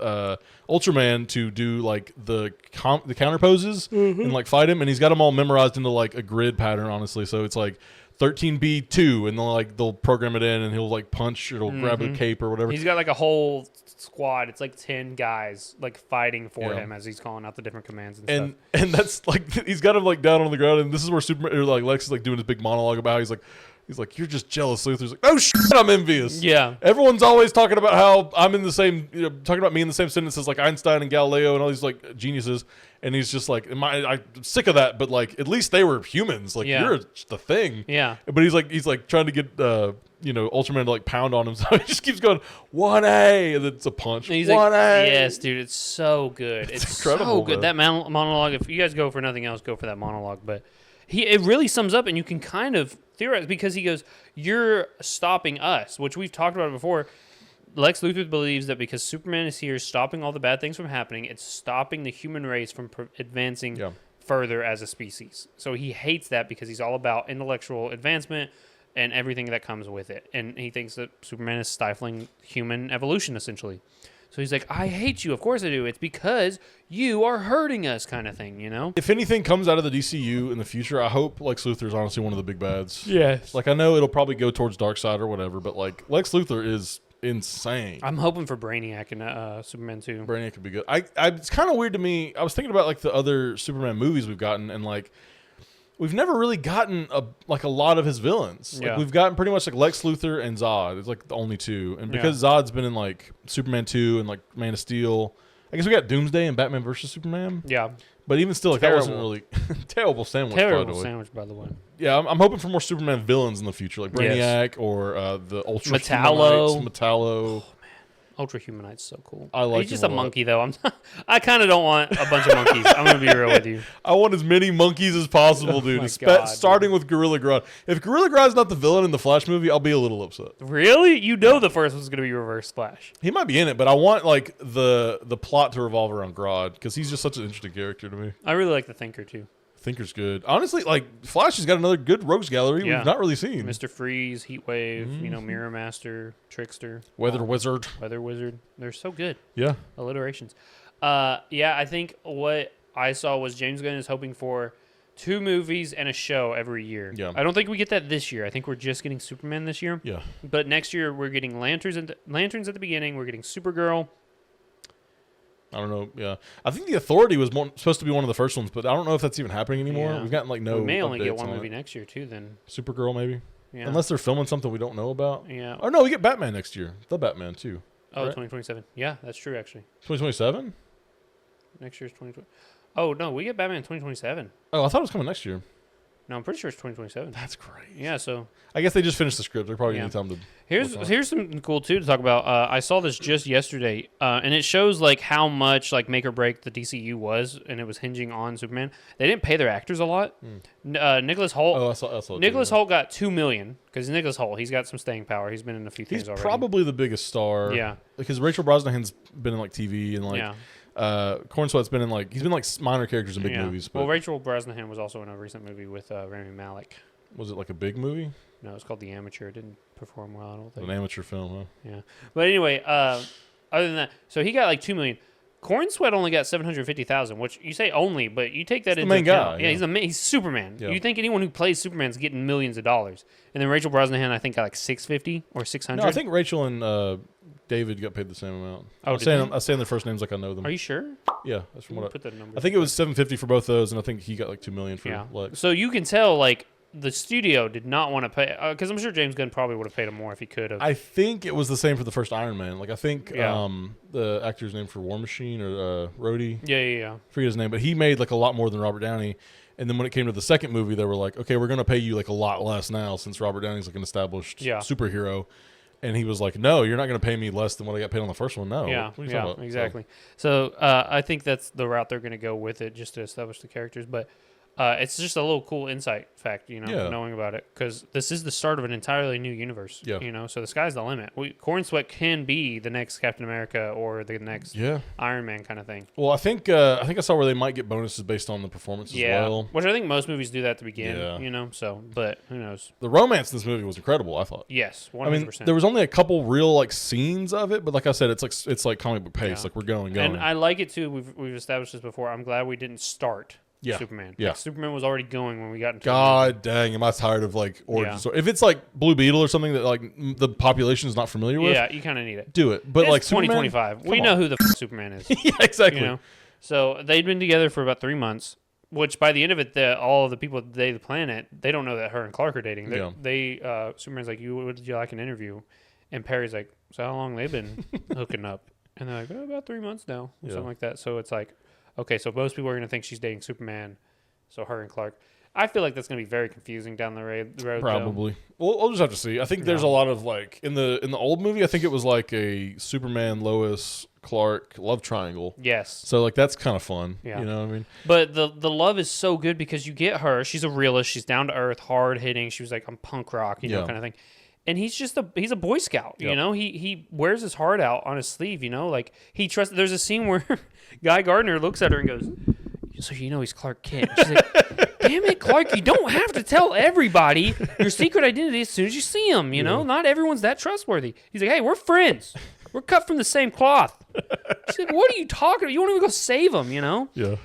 S1: Ultraman to do, like, the counter poses and, like, fight him. And he's got them all memorized into, like, a grid pattern, honestly. So it's, like, 13B2, and they'll program it in, and he'll, like, punch, or it'll grab a cape or whatever.
S2: He's got, like, a whole squad. It's like 10 guys, like, fighting for him as he's calling out the different commands and stuff.
S1: And that's, like, he's got him, like, down on the ground, and this is where Superman, or, like, Lex is, like, doing his big monologue about how he's like, you're just jealous, Luthor's like, oh, shit, I'm envious. Yeah. Everyone's always talking about how I'm in the same, talking about me in the same sentence as, like, Einstein and Galileo and all these, like, geniuses. And he's just like, I'm sick of that, but, like, at least they were humans. Like, you're the thing. Yeah. But he's like trying to get, Ultraman to, like, pound on him. So he just keeps going, 1A, and then it's a punch. And he's 1A.
S2: Like, yes, dude, it's so good. It's incredible, so good. Man. That monologue, if you guys go for nothing else, go for that monologue. But it really sums up, and you can kind of theorize, because he goes, you're stopping us, which we've talked about before. Lex Luthor believes that because Superman is here stopping all the bad things from happening, it's stopping the human race from advancing further as a species. So he hates that because he's all about intellectual advancement and everything that comes with it. And he thinks that Superman is stifling human evolution, essentially. So he's like, I hate you. Of course I do. It's because you are hurting us, kind of thing, you know?
S1: If anything comes out of the DCU in the future, I hope Lex Luthor is honestly one of the big bads.
S2: Yes.
S1: Like, I know it'll probably go towards Darkseid or whatever, but, like, Lex Luthor is insane.
S2: I'm hoping for Brainiac and Superman 2.
S1: Brainiac could be good. It's kind of weird to me. I was thinking about, like, the other Superman movies we've gotten, and, like, we've never really gotten a lot of his villains. Like, we've gotten pretty much like Lex Luthor and Zod. It's like the only two. And because Zod's been in like Superman 2 and like Man of Steel, I guess we got Doomsday and Batman vs Superman.
S2: Yeah.
S1: But even still, like that wasn't really terrible sandwich.
S2: Terrible sandwich, by the way.
S1: Yeah, I'm hoping for more Superman villains in the future, like Brainiac or the Ultra
S2: Metallo.
S1: Metallo.
S2: Ultra Humanite's so cool.
S1: I like.
S2: He's just a monkey, though. I kind of don't want a bunch of monkeys. I'm gonna be real with you.
S1: I want as many monkeys as possible, dude. Starting with Gorilla Grodd. If Gorilla Grodd's not the villain in the Flash movie, I'll be a little upset.
S2: Really? You know the first one's gonna be Reverse Flash.
S1: He might be in it, but I want like the plot to revolve around Grodd because he's just such an interesting character to me.
S2: I really like the Thinker too.
S1: Thinker's good. Honestly, like Flash has got another good rogues gallery we've not really seen.
S2: Mr. Freeze, Heatwave, Mirror Master, Trickster,
S1: Weather Wizard.
S2: They're so good.
S1: Yeah.
S2: Alliterations. I think what I saw was James Gunn is hoping for 2 movies and a show every year.
S1: Yeah.
S2: I don't think we get that this year. I think we're just getting Superman this year.
S1: Yeah.
S2: But next year we're getting Lanterns at the beginning. We're getting Supergirl.
S1: I don't know. Yeah, I think The Authority was supposed to be one of the first ones, but I don't know if that's even happening anymore.
S2: Yeah.
S1: We've gotten like no.
S2: We may only get
S1: updates
S2: one
S1: on
S2: movie
S1: it.
S2: next year too. Then
S1: Supergirl maybe.
S2: Yeah.
S1: Unless they're filming something we don't know about.
S2: Yeah.
S1: Oh no, we get Batman next year. The Batman too.
S2: Oh,
S1: right?
S2: 2027. Yeah, that's true actually.
S1: 2027.
S2: Next year's 2020. Oh no, we get Batman in 2027.
S1: Oh, I thought it was coming next year.
S2: No, I'm pretty sure it's 2027.
S1: That's crazy.
S2: Yeah, so
S1: I guess they just finished the script. They're probably gonna need time to.
S2: Here's something cool too to talk about. I saw this just yesterday, and it shows like how much like make or break the DCU was, and it was hinging on Superman. They didn't pay their actors a lot. Nicholas Hoult.
S1: Oh, I saw
S2: Nicholas Hoult got $2 million because Nicholas Hoult. He's got some staying power. He's been in a few things already.
S1: He's probably the biggest star.
S2: Yeah,
S1: because Rachel Brosnahan's been in like TV and like. Yeah. Corenswet's been in like minor characters in big movies. But
S2: well, Rachel Brosnahan was also in a recent movie with Rami Malek.
S1: Was it like a big movie?
S2: No, it's called The Amateur. It didn't perform well, I don't think.
S1: An amateur film, huh?
S2: Yeah, but anyway, other than that, so he got like $2 million. Corenswet only got $750,000, which you say only, but you take that into
S1: the main
S2: account.
S1: guy.
S2: Yeah, he's Superman. Yeah. You think anyone who plays Superman's getting millions of dollars, and then Rachel Brosnahan I think got like $650 or $600.
S1: No, I think Rachel and David got paid the same amount.
S2: Oh,
S1: I'm saying their first names like I know them.
S2: Are you sure?
S1: Yeah, that's from what
S2: put that number.
S1: I think it was $750 for both those, and I think he got like $2 million for Lex.
S2: So you can tell like the studio did not want to pay because I'm sure James Gunn probably would have paid him more if he could have.
S1: I think it was the same for the first Iron Man. Like I think the actor's name for War Machine or Rhodey.
S2: Yeah.
S1: I forget his name, but he made like a lot more than Robert Downey. And then when it came to the second movie, they were like, okay, we're going to pay you like a lot less now since Robert Downey's like an established superhero. And he was like, no, you're not going to pay me less than what I got paid on the first one. No.
S2: Yeah, exactly. So I think that's the route they're going to go with it just to establish the characters. But it's just a little cool insight fact, knowing about it. Because this is the start of an entirely new universe, so the sky's the limit. Corenswet can be the next Captain America or the next Iron Man kind of thing.
S1: Well, I think I saw where they might get bonuses based on the performance as well.
S2: Which I think most movies do that at the beginning, but who knows.
S1: The romance in this movie was incredible, I thought.
S2: Yes, 100%.
S1: I mean, there was only a couple real like scenes of it, but like I said, it's like comic book pace. Like we're going.
S2: And I like it too. We've established this before. I'm glad we didn't start Superman.
S1: Yeah.
S2: Like, Superman was already going when we got into
S1: God dang, am I tired of like origin story. If it's like Blue Beetle or something that like the population is not familiar with.
S2: Yeah, you kind of need it.
S1: Do it. But
S2: it's
S1: like
S2: 2025. We know who the Superman is.
S1: Yeah, exactly.
S2: So they'd been together for about 3 months, which by the end of it, all of the people that the planet, they don't know that her and Clark are dating. Superman's like, would you like an interview? And Perry's like, so how long they been hooking up? And they're like, about 3 months now, or something like that. So it's like, okay, so most people are going to think she's dating Superman, so her and Clark. I feel like that's going to be very confusing down the road.
S1: Probably. We'll just have to see. I think there's a lot of like in the old movie. I think it was like a Superman, Lois, Clark love triangle.
S2: Yes.
S1: So like that's kind of fun.
S2: Yeah.
S1: You know what I mean?
S2: But the love is so good because you get her. She's a realist. She's down to earth, hard hitting. She was like, I'm punk rock, kind of thing. And he's just he's a Boy Scout, He wears his heart out on his sleeve, like he trusts. There's a scene where Guy Gardner looks at her and goes, "So he's Clark Kent." She's like, "Damn it, Clark! You don't have to tell everybody your secret identity as soon as you see him. Not everyone's that trustworthy." He's like, "Hey, we're friends. We're cut from the same cloth. She's like, what are you talking about? You won't even go save him,
S1: Yeah.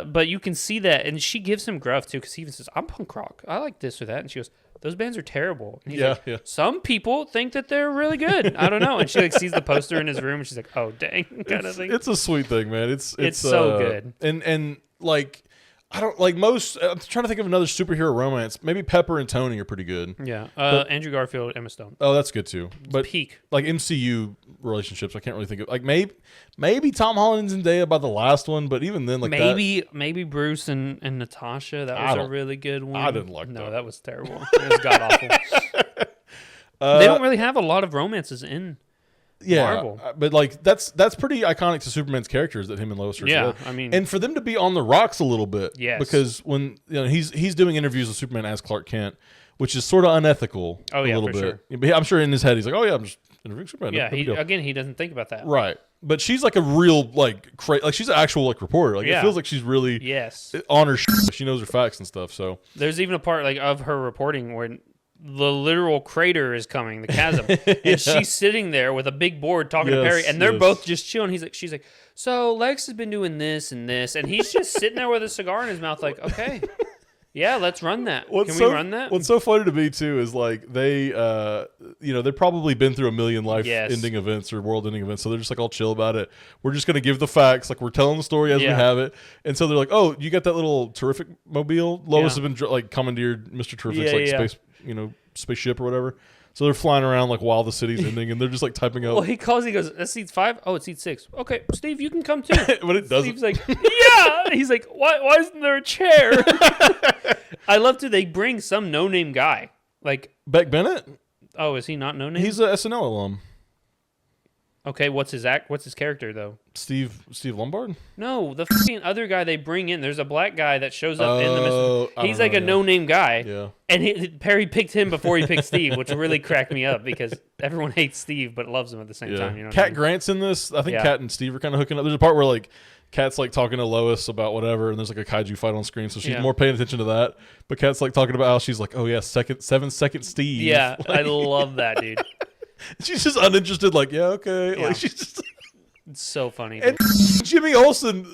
S2: But you can see that, and she gives him gruff too, because he even says, "I'm punk rock. I like this or that," and she goes, "Those bands are terrible." And he's like, "Some people think that they're really good. I don't know." And she like sees the poster in his room, and she's like, "Oh dang," kind of thing.
S1: It's a sweet thing, man. It's
S2: so good.
S1: And like, I don't like most. I'm trying to think of another superhero romance. Maybe Pepper and Tony are pretty good.
S2: Yeah. Andrew Garfield, Emma Stone.
S1: Oh, that's good too. But
S2: peak.
S1: Like MCU relationships, I can't really think of. Like maybe Tom Holland and Zendaya by the last one, but even then, like
S2: maybe Bruce and Natasha. That was a really good one.
S1: I didn't like that.
S2: No, that was terrible. It was god awful. They don't really have a lot of romances in Marvel.
S1: But like that's pretty iconic to Superman's characters that him and Lois are together.
S2: I mean,
S1: and for them to be on the rocks a little bit,
S2: yes,
S1: because when he's doing interviews with Superman as Clark Kent, which is sort of unethical. A little bit. Sure. But I'm sure in his head he's like, oh yeah, I'm just interviewing Superman.
S2: Yeah, he doesn't think about that.
S1: Right. But she's like a real like she's an actual like reporter. Like it feels like she's really on her shit. She knows her facts and stuff. So
S2: there's even a part like of her reporting where the literal crater is coming, the chasm, and she's sitting there with a big board talking to Perry, and they're both just chilling. She's like, so Lex has been doing this and this, and he's just sitting there with a cigar in his mouth, like, okay. Yeah, let's run that. Can we run that?
S1: What's so funny to me too is like they've probably been through a million life-ending events or world-ending events, so they're just like all chill about it. We're just gonna give the facts, like we're telling the story as we have it, and so they're like, "Oh, you got that little Terrific mobile? Lois has been like commandeered Mr. Terrific's space, spaceship or whatever." So they're flying around like while the city's ending, and they're just like typing out.
S2: Well, he goes, "That's seat 5? Oh, it's seat 6. Okay, Steve, you can come too."
S1: But it doesn't.
S2: Steve's like, "Yeah." He's like, "Why isn't there a chair?" I love to. They bring some no-name guy, like
S1: Beck Bennett.
S2: Oh, is he not no-name?
S1: He's a SNL alum.
S2: Okay, what's his character though?
S1: Steve Lombard?
S2: No, the fucking other guy they bring in. There's a black guy that shows up in the. He's like a no-name guy.
S1: Yeah.
S2: And Perry picked him before he picked Steve, which really cracked me up because everyone hates Steve but loves him at the same time. You know
S1: Kat Grant's in this. I think Kat and Steve are kind of hooking up. There's a part where like Kat's like talking to Lois about whatever, and there's like a kaiju fight on screen, so she's more paying attention to that. But Kat's like talking about how she's like, oh yeah, 7-second Steve.
S2: Yeah,
S1: like,
S2: I love that, dude.
S1: She's just uninterested, like, yeah, okay.
S2: Yeah.
S1: Like she's just
S2: it's so funny.
S1: Dude. And Jimmy Olsen,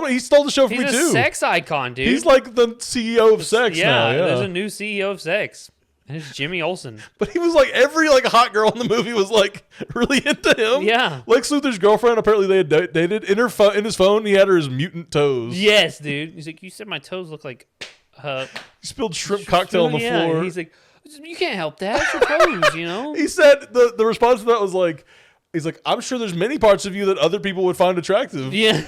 S1: he stole the show from me too.
S2: He's a sex icon, dude.
S1: He's like the CEO of sex now. Yeah,
S2: there's a new CEO of sex. And it's Jimmy Olsen.
S1: But he was like every like hot girl in the movie was like really into him.
S2: Yeah.
S1: Lex Luthor's girlfriend, apparently they had dated. In his phone, he had her as mutant toes.
S2: Yes, dude. He's like, you said my toes look like
S1: he spilled shrimp cocktail on the floor.
S2: He's like, you can't help that. It's your toes, you know?
S1: He said the response to that was like, he's like, I'm sure there's many parts of you that other people would find attractive.
S2: Yeah.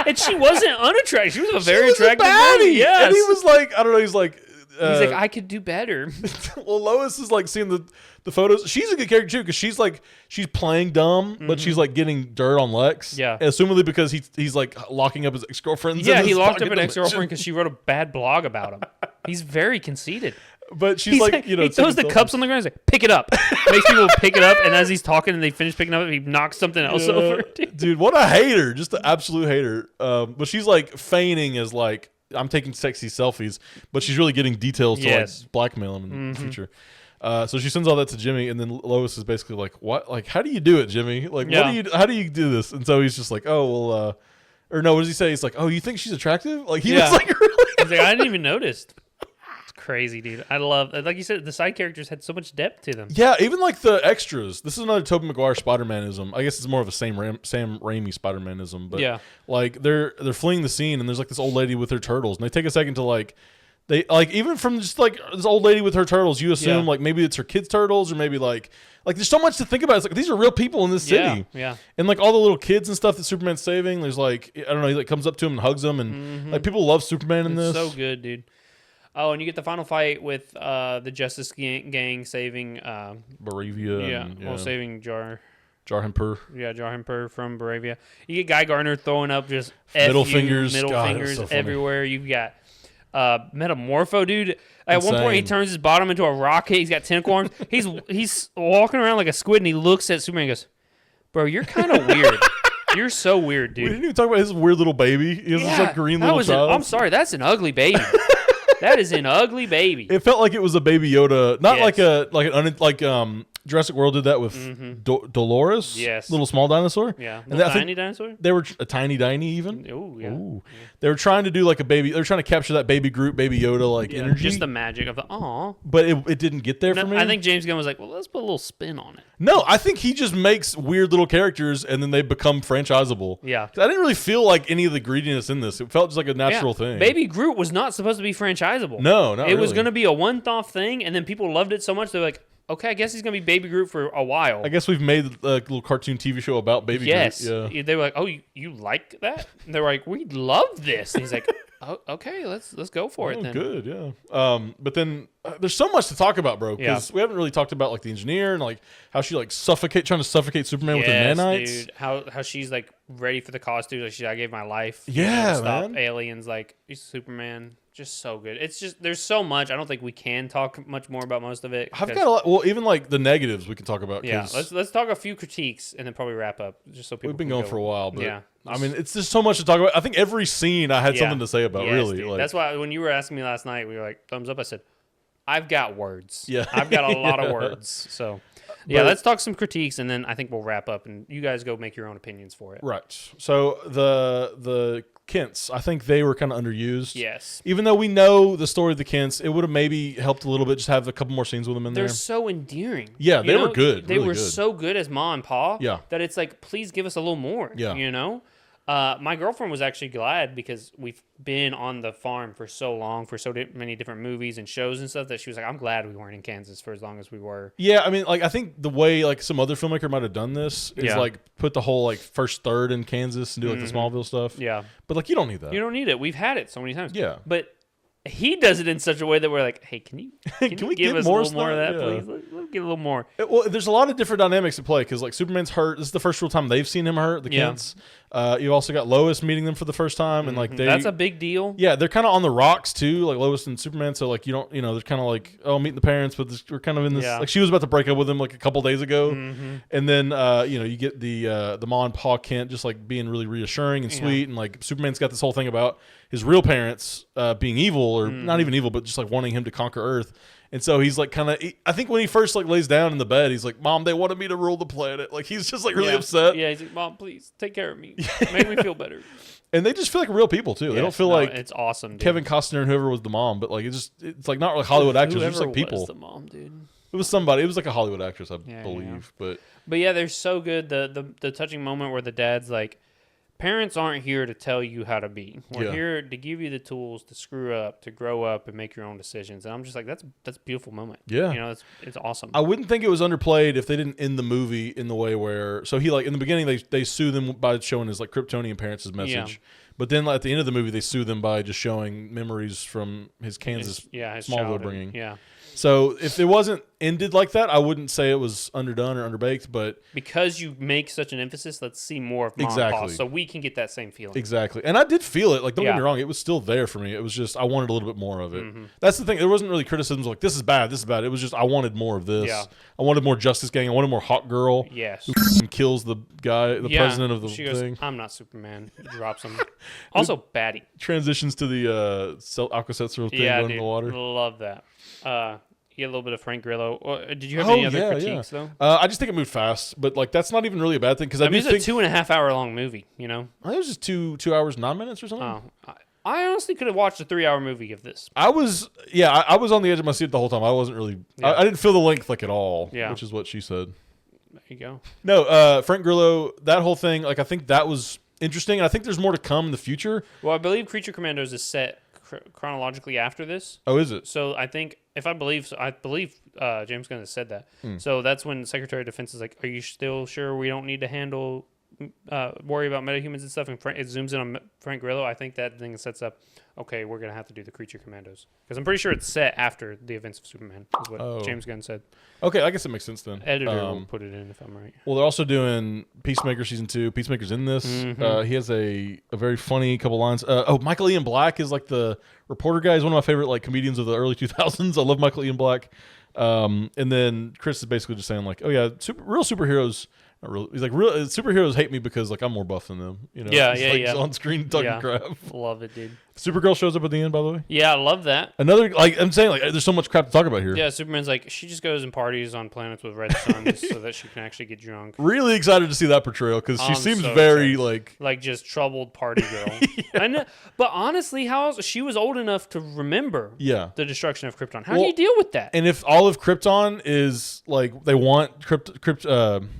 S2: And she wasn't unattractive. She was a very attractive
S1: baddie.
S2: Yes.
S1: And he was like, I don't know, he's like,
S2: I could do better.
S1: Well, Lois is like seeing the photos. She's a good character too because she's playing dumb, but she's like getting dirt on Lex.
S2: Yeah,
S1: assumably because he's like locking up his ex-girlfriends.
S2: Yeah, he locked up an ex-girlfriend because she wrote a bad blog about him. He's very conceited.
S1: But she's like,
S2: he throws the cups on the ground. He's like, pick it up. Makes people pick it up, and as he's talking and they finish picking up, he knocks something else over.
S1: Dude, what a hater! Just an absolute hater. But she's like feigning as like, I'm taking sexy selfies, but she's really getting details to like blackmail him in the future. So she sends all that to Jimmy, and then Lois is basically like, "What? Like, how do you do it, Jimmy? Like, how do you do this?" And so he's just like, "Oh, well, or no, what does he say? He's like, "Oh, you think she's attractive?" Like he was like, "Really?"
S2: He's like, "I didn't even notice." It's crazy, dude. I love, like you said, the side characters had so much depth to them.
S1: Yeah, even like the extras. This is another Tobey Maguire Spider-Manism. I guess it's more of a Sam Raimi Spider-Manism. But like they're fleeing the scene, and there's like this old lady with her turtles, and they take a second to like. They like even from just like this old lady with her turtles, you assume like maybe it's her kids' turtles or maybe like there's so much to think about. It's like these are real people in this city, and like all the little kids and stuff that Superman's saving. There's like I don't know, he like comes up to him and hugs him, and like people love Superman in this.
S2: So good, dude. Oh, and you get the final fight with the Justice Gang saving
S1: Baravia.
S2: Saving
S1: Jarhempur.
S2: Yeah, Jarhempur from Baravia. You get Guy Gardner throwing up just
S1: middle fingers
S2: so everywhere. You've got Metamorpho, dude. At one point, he turns his bottom into a rocket. He's got tentacle arms. He's walking around like a squid, and he looks at Superman and goes, "Bro, you're kind of weird. You're so weird, dude."
S1: We didn't even talk about his weird little baby. He has this like green little child.
S2: I'm sorry, that's an ugly baby. That is an ugly baby.
S1: It felt like it was a baby Yoda, not Jurassic World did that with Dolores.
S2: Yes.
S1: Little small dinosaur.
S2: Yeah.
S1: And I think
S2: Tiny dinosaur?
S1: They were a tiny even.
S2: Oh, yeah.
S1: Ooh. They were trying to do like a baby. They were trying to capture that baby Groot, baby Yoda like energy.
S2: Just the magic of the aw.
S1: But it didn't get there for me.
S2: I think James Gunn was like, well, let's put a little spin on it.
S1: No, I think he just makes weird little characters and then they become franchisable.
S2: Yeah.
S1: I didn't really feel like any of the greediness in this. It felt just like a natural thing.
S2: Baby Groot was not supposed to be franchisable.
S1: No, not
S2: It was
S1: really.
S2: going to be a one-off thing, and then people loved it so much, they're like, okay, I guess he's going to be Baby Groot for a while.
S1: I guess we've made a little cartoon TV show about Baby
S2: Yes.
S1: Groot. Yeah.
S2: They were like, oh, you like that? And they were like, we love this. And he's like, oh, okay, let's go for it then.
S1: Good, yeah. But then there's so much to talk about, bro. Because we haven't really talked about like the engineer and like how she like trying to suffocate Superman with the nanites.
S2: Dude. How she's like ready for the costume. Like I gave my life.
S1: Yeah,
S2: to stop
S1: man.
S2: aliens. Like he's Superman. Just so good. It's just there's so much. I don't think we can talk much more about most of it.
S1: I've got a lot. Well, even like the negatives we can talk about.
S2: Yeah, let's talk a few critiques and then probably wrap up. Just so people.
S1: We've been going for a while, but
S2: yeah.
S1: I mean, it's just so much to talk about. I think every scene I had something to say about.
S2: Yes,
S1: really,
S2: dude.
S1: like,
S2: That's why when you were asking me last night, we were like thumbs up. I said, I've got words.
S1: Yeah,
S2: I've got a lot of words. So. Yeah, let's talk some critiques, and then I think we'll wrap up, and you guys go make your own opinions for it.
S1: Right. So the Kents, I think they were kind of underused.
S2: Yes.
S1: Even though we know the story of the Kents, it would have maybe helped a little bit just have a couple more scenes with them in
S2: They're
S1: there.
S2: so endearing.
S1: Yeah, they were good.
S2: They
S1: really
S2: were
S1: good.
S2: so good as Ma and Pa.
S1: Yeah.
S2: That it's like, please give us a little more.
S1: Yeah.
S2: You know. My girlfriend was actually glad because we've been on the farm for so long, for many different movies and shows and stuff, that she was like, I'm glad we weren't in Kansas for as long as we were.
S1: Yeah, I mean, like I think the way like some other filmmaker might have done this is like put the whole like first third in Kansas and do like the Smallville stuff.
S2: Yeah.
S1: But like you don't need that.
S2: You don't need it. We've had it so many times.
S1: Yeah.
S2: But he does it in such a way that we're like, hey, can you
S1: Can we
S2: give
S1: get
S2: us
S1: more
S2: a little more of that,
S1: stuff?
S2: please? Let's get a little more.
S1: Well, there's a lot of different dynamics at play because like Superman's hurt. This is the first real time they've seen him hurt. The Kents. You've also got Lois meeting them for the first time, and like
S2: That's a big deal.
S1: Yeah, they're kind of on the rocks too, like Lois and Superman. So like you don't, they're kind of like, oh, meeting the parents, but we're kind of in this.
S2: Yeah.
S1: Like she was about to break up with him like a couple days ago, and then you get the Ma and Pa Kent just like being really reassuring and sweet, and like Superman's got this whole thing about his real parents being evil or not even evil, but just like wanting him to conquer Earth. And so he's like kind of, I think when he first like lays down in the bed, he's like, Mom, they wanted me to rule the planet. Like he's just like really upset.
S2: Yeah, he's like, Mom, please take care of me. Make me feel better.
S1: And they just feel like real people too. They don't feel like
S2: it's awesome, dude.
S1: Kevin Costner and whoever was the mom, but like it's like not like Hollywood actors, they're just like people.
S2: Was the mom, dude.
S1: It was somebody. It was like a Hollywood actress, I believe. But
S2: yeah, they're so good. The touching moment where the dad's like, parents aren't here to tell you how to be. We're here to give you the tools to screw up, to grow up, and make your own decisions. And I'm just like, that's a beautiful moment.
S1: Yeah,
S2: it's awesome.
S1: I wouldn't think it was underplayed if they didn't end the movie in the way where he like in the beginning they sue them by showing his like Kryptonian parents' message. Yeah. But then like, at the end of the movie they sue them by just showing memories from his Kansas
S2: his
S1: Smallville bringing.
S2: Yeah.
S1: So if it wasn't ended like that, I wouldn't say it was underdone or underbaked, but
S2: because you make such an emphasis, let's see more of Mom and Pa, so we can get that same feeling.
S1: Exactly. And I did feel it. Like, don't get me wrong, it was still there for me. It was just I wanted a little bit more of it. That's the thing. There wasn't really criticisms like this is bad. It was just I wanted more of this.
S2: Yeah.
S1: I wanted more Justice Gang. I wanted more Hawk Girl.
S2: Yes.
S1: Who kills the guy, the president of the
S2: she
S1: thing.
S2: Goes, I'm not Superman. Drops him. Also, baddie.
S1: Transitions to the Alka-Seltzer thing going in the water.
S2: Love that. You get a little bit of Frank Grillo. Did you have any other critiques, though?
S1: I just think it moved fast, but like that's not even really a bad thing because I mean,
S2: it's a 2.5 hour long movie. You know,
S1: I think it was just 2 hours 9 minutes or something.
S2: Oh, I honestly could have watched a 3 hour movie of this.
S1: I was on the edge of my seat the whole time. I wasn't really. I didn't feel the length like at all. Yeah. Which is what she said.
S2: There you go.
S1: No, Frank Grillo, that whole thing. Like I think that was interesting, and I think there's more to come in the future.
S2: Well, I believe Creature Commandos is set chronologically after this.
S1: Oh, is it?
S2: So I think I believe James Gunn has said that. So that's when Secretary of Defense is like, "Are you still sure we don't need to worry about metahumans and stuff?" And it zooms in on Frank Grillo. I think that thing sets up. Okay, we're gonna have to do the Creature Commandos because I'm pretty sure it's set after the events of Superman. Is what James Gunn said.
S1: Okay, I guess it makes sense then.
S2: Editor will put it in if I'm right.
S1: Well, they're also doing Peacemaker season 2. Peacemaker's in this. He has a very funny couple lines. Michael Ian Black is like the reporter guy. He's one of my favorite like comedians of the early 2000s. I love Michael Ian Black. And then Chris is basically just saying like, oh yeah, real superheroes Not really. He's like, real superheroes hate me because like I'm more buff than them. You know?
S2: Yeah,
S1: He's,
S2: yeah,
S1: like,
S2: yeah.
S1: On screen talking crap.
S2: Love it, dude.
S1: Supergirl shows up at the end, by the way.
S2: Yeah, I love that.
S1: Another, like I'm saying, like there's so much crap to talk about here.
S2: Yeah, Superman's like, she just goes and parties on planets with red suns so that she can actually get drunk.
S1: Really excited to see that portrayal because she
S2: I'm
S1: seems
S2: so
S1: very
S2: excited. Like just troubled party girl. I know, but honestly, she was old enough to remember the destruction of Krypton. How do you deal with that?
S1: And if all of Krypton is like they want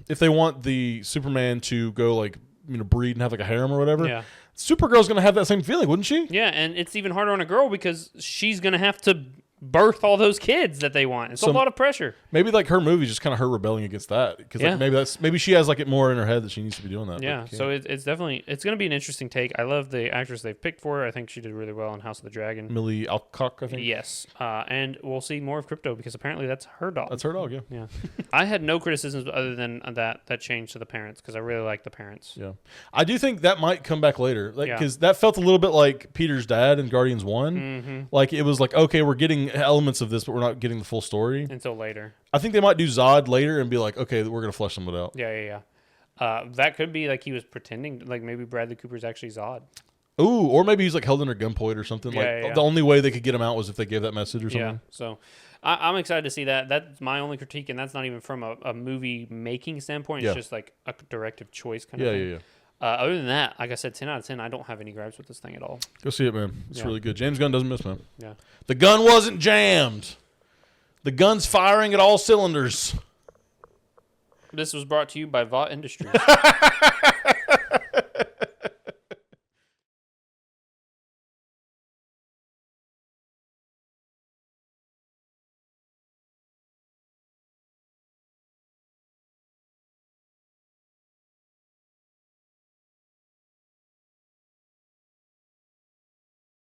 S1: if they want the Superman to go like breed and have like a harem or whatever, Supergirl's gonna have that same feeling, wouldn't she?
S2: Yeah, and it's even harder on a girl because she's gonna have to birth all those kids that they want. It's a lot of pressure.
S1: Maybe like her movie is just kind of her rebelling against that because like, maybe she has like it more in her head that she needs to be doing that.
S2: Yeah, so it's definitely going to be an interesting take. I love the actress they've picked for her. I think she did really well in House of the Dragon.
S1: Millie Alcock, I think.
S2: Yes, and we'll see more of Crypto because apparently that's her dog.
S1: That's her dog.
S2: Yeah. I had no criticisms other than that change to the parents because I really like the parents.
S1: Yeah, I do think that might come back later, like because that felt a little bit like Peter's dad in Guardians 1.
S2: Mm-hmm.
S1: Like it was like, okay, we're getting elements of this, but we're not getting the full story
S2: until later.
S1: I think they might do Zod later and be like, okay, we're gonna flesh some of it out.
S2: Yeah. That could be like he was pretending, like maybe Bradley Cooper's actually Zod.
S1: Ooh, or maybe he's like held under gunpoint or something. The only way they could get him out was if they gave that message or something. Yeah,
S2: so I'm excited to see that. That's my only critique, and that's not even from a movie making standpoint. It's just like a directive choice kind of thing. Other than that, like I said, 10 out of 10, I don't have any gripes with this thing at all.
S1: Go see it, man. It's really good. James Gunn doesn't miss, man.
S2: Yeah.
S1: The gun wasn't jammed. The gun's firing at all cylinders.
S2: This was brought to you by Vought Industries.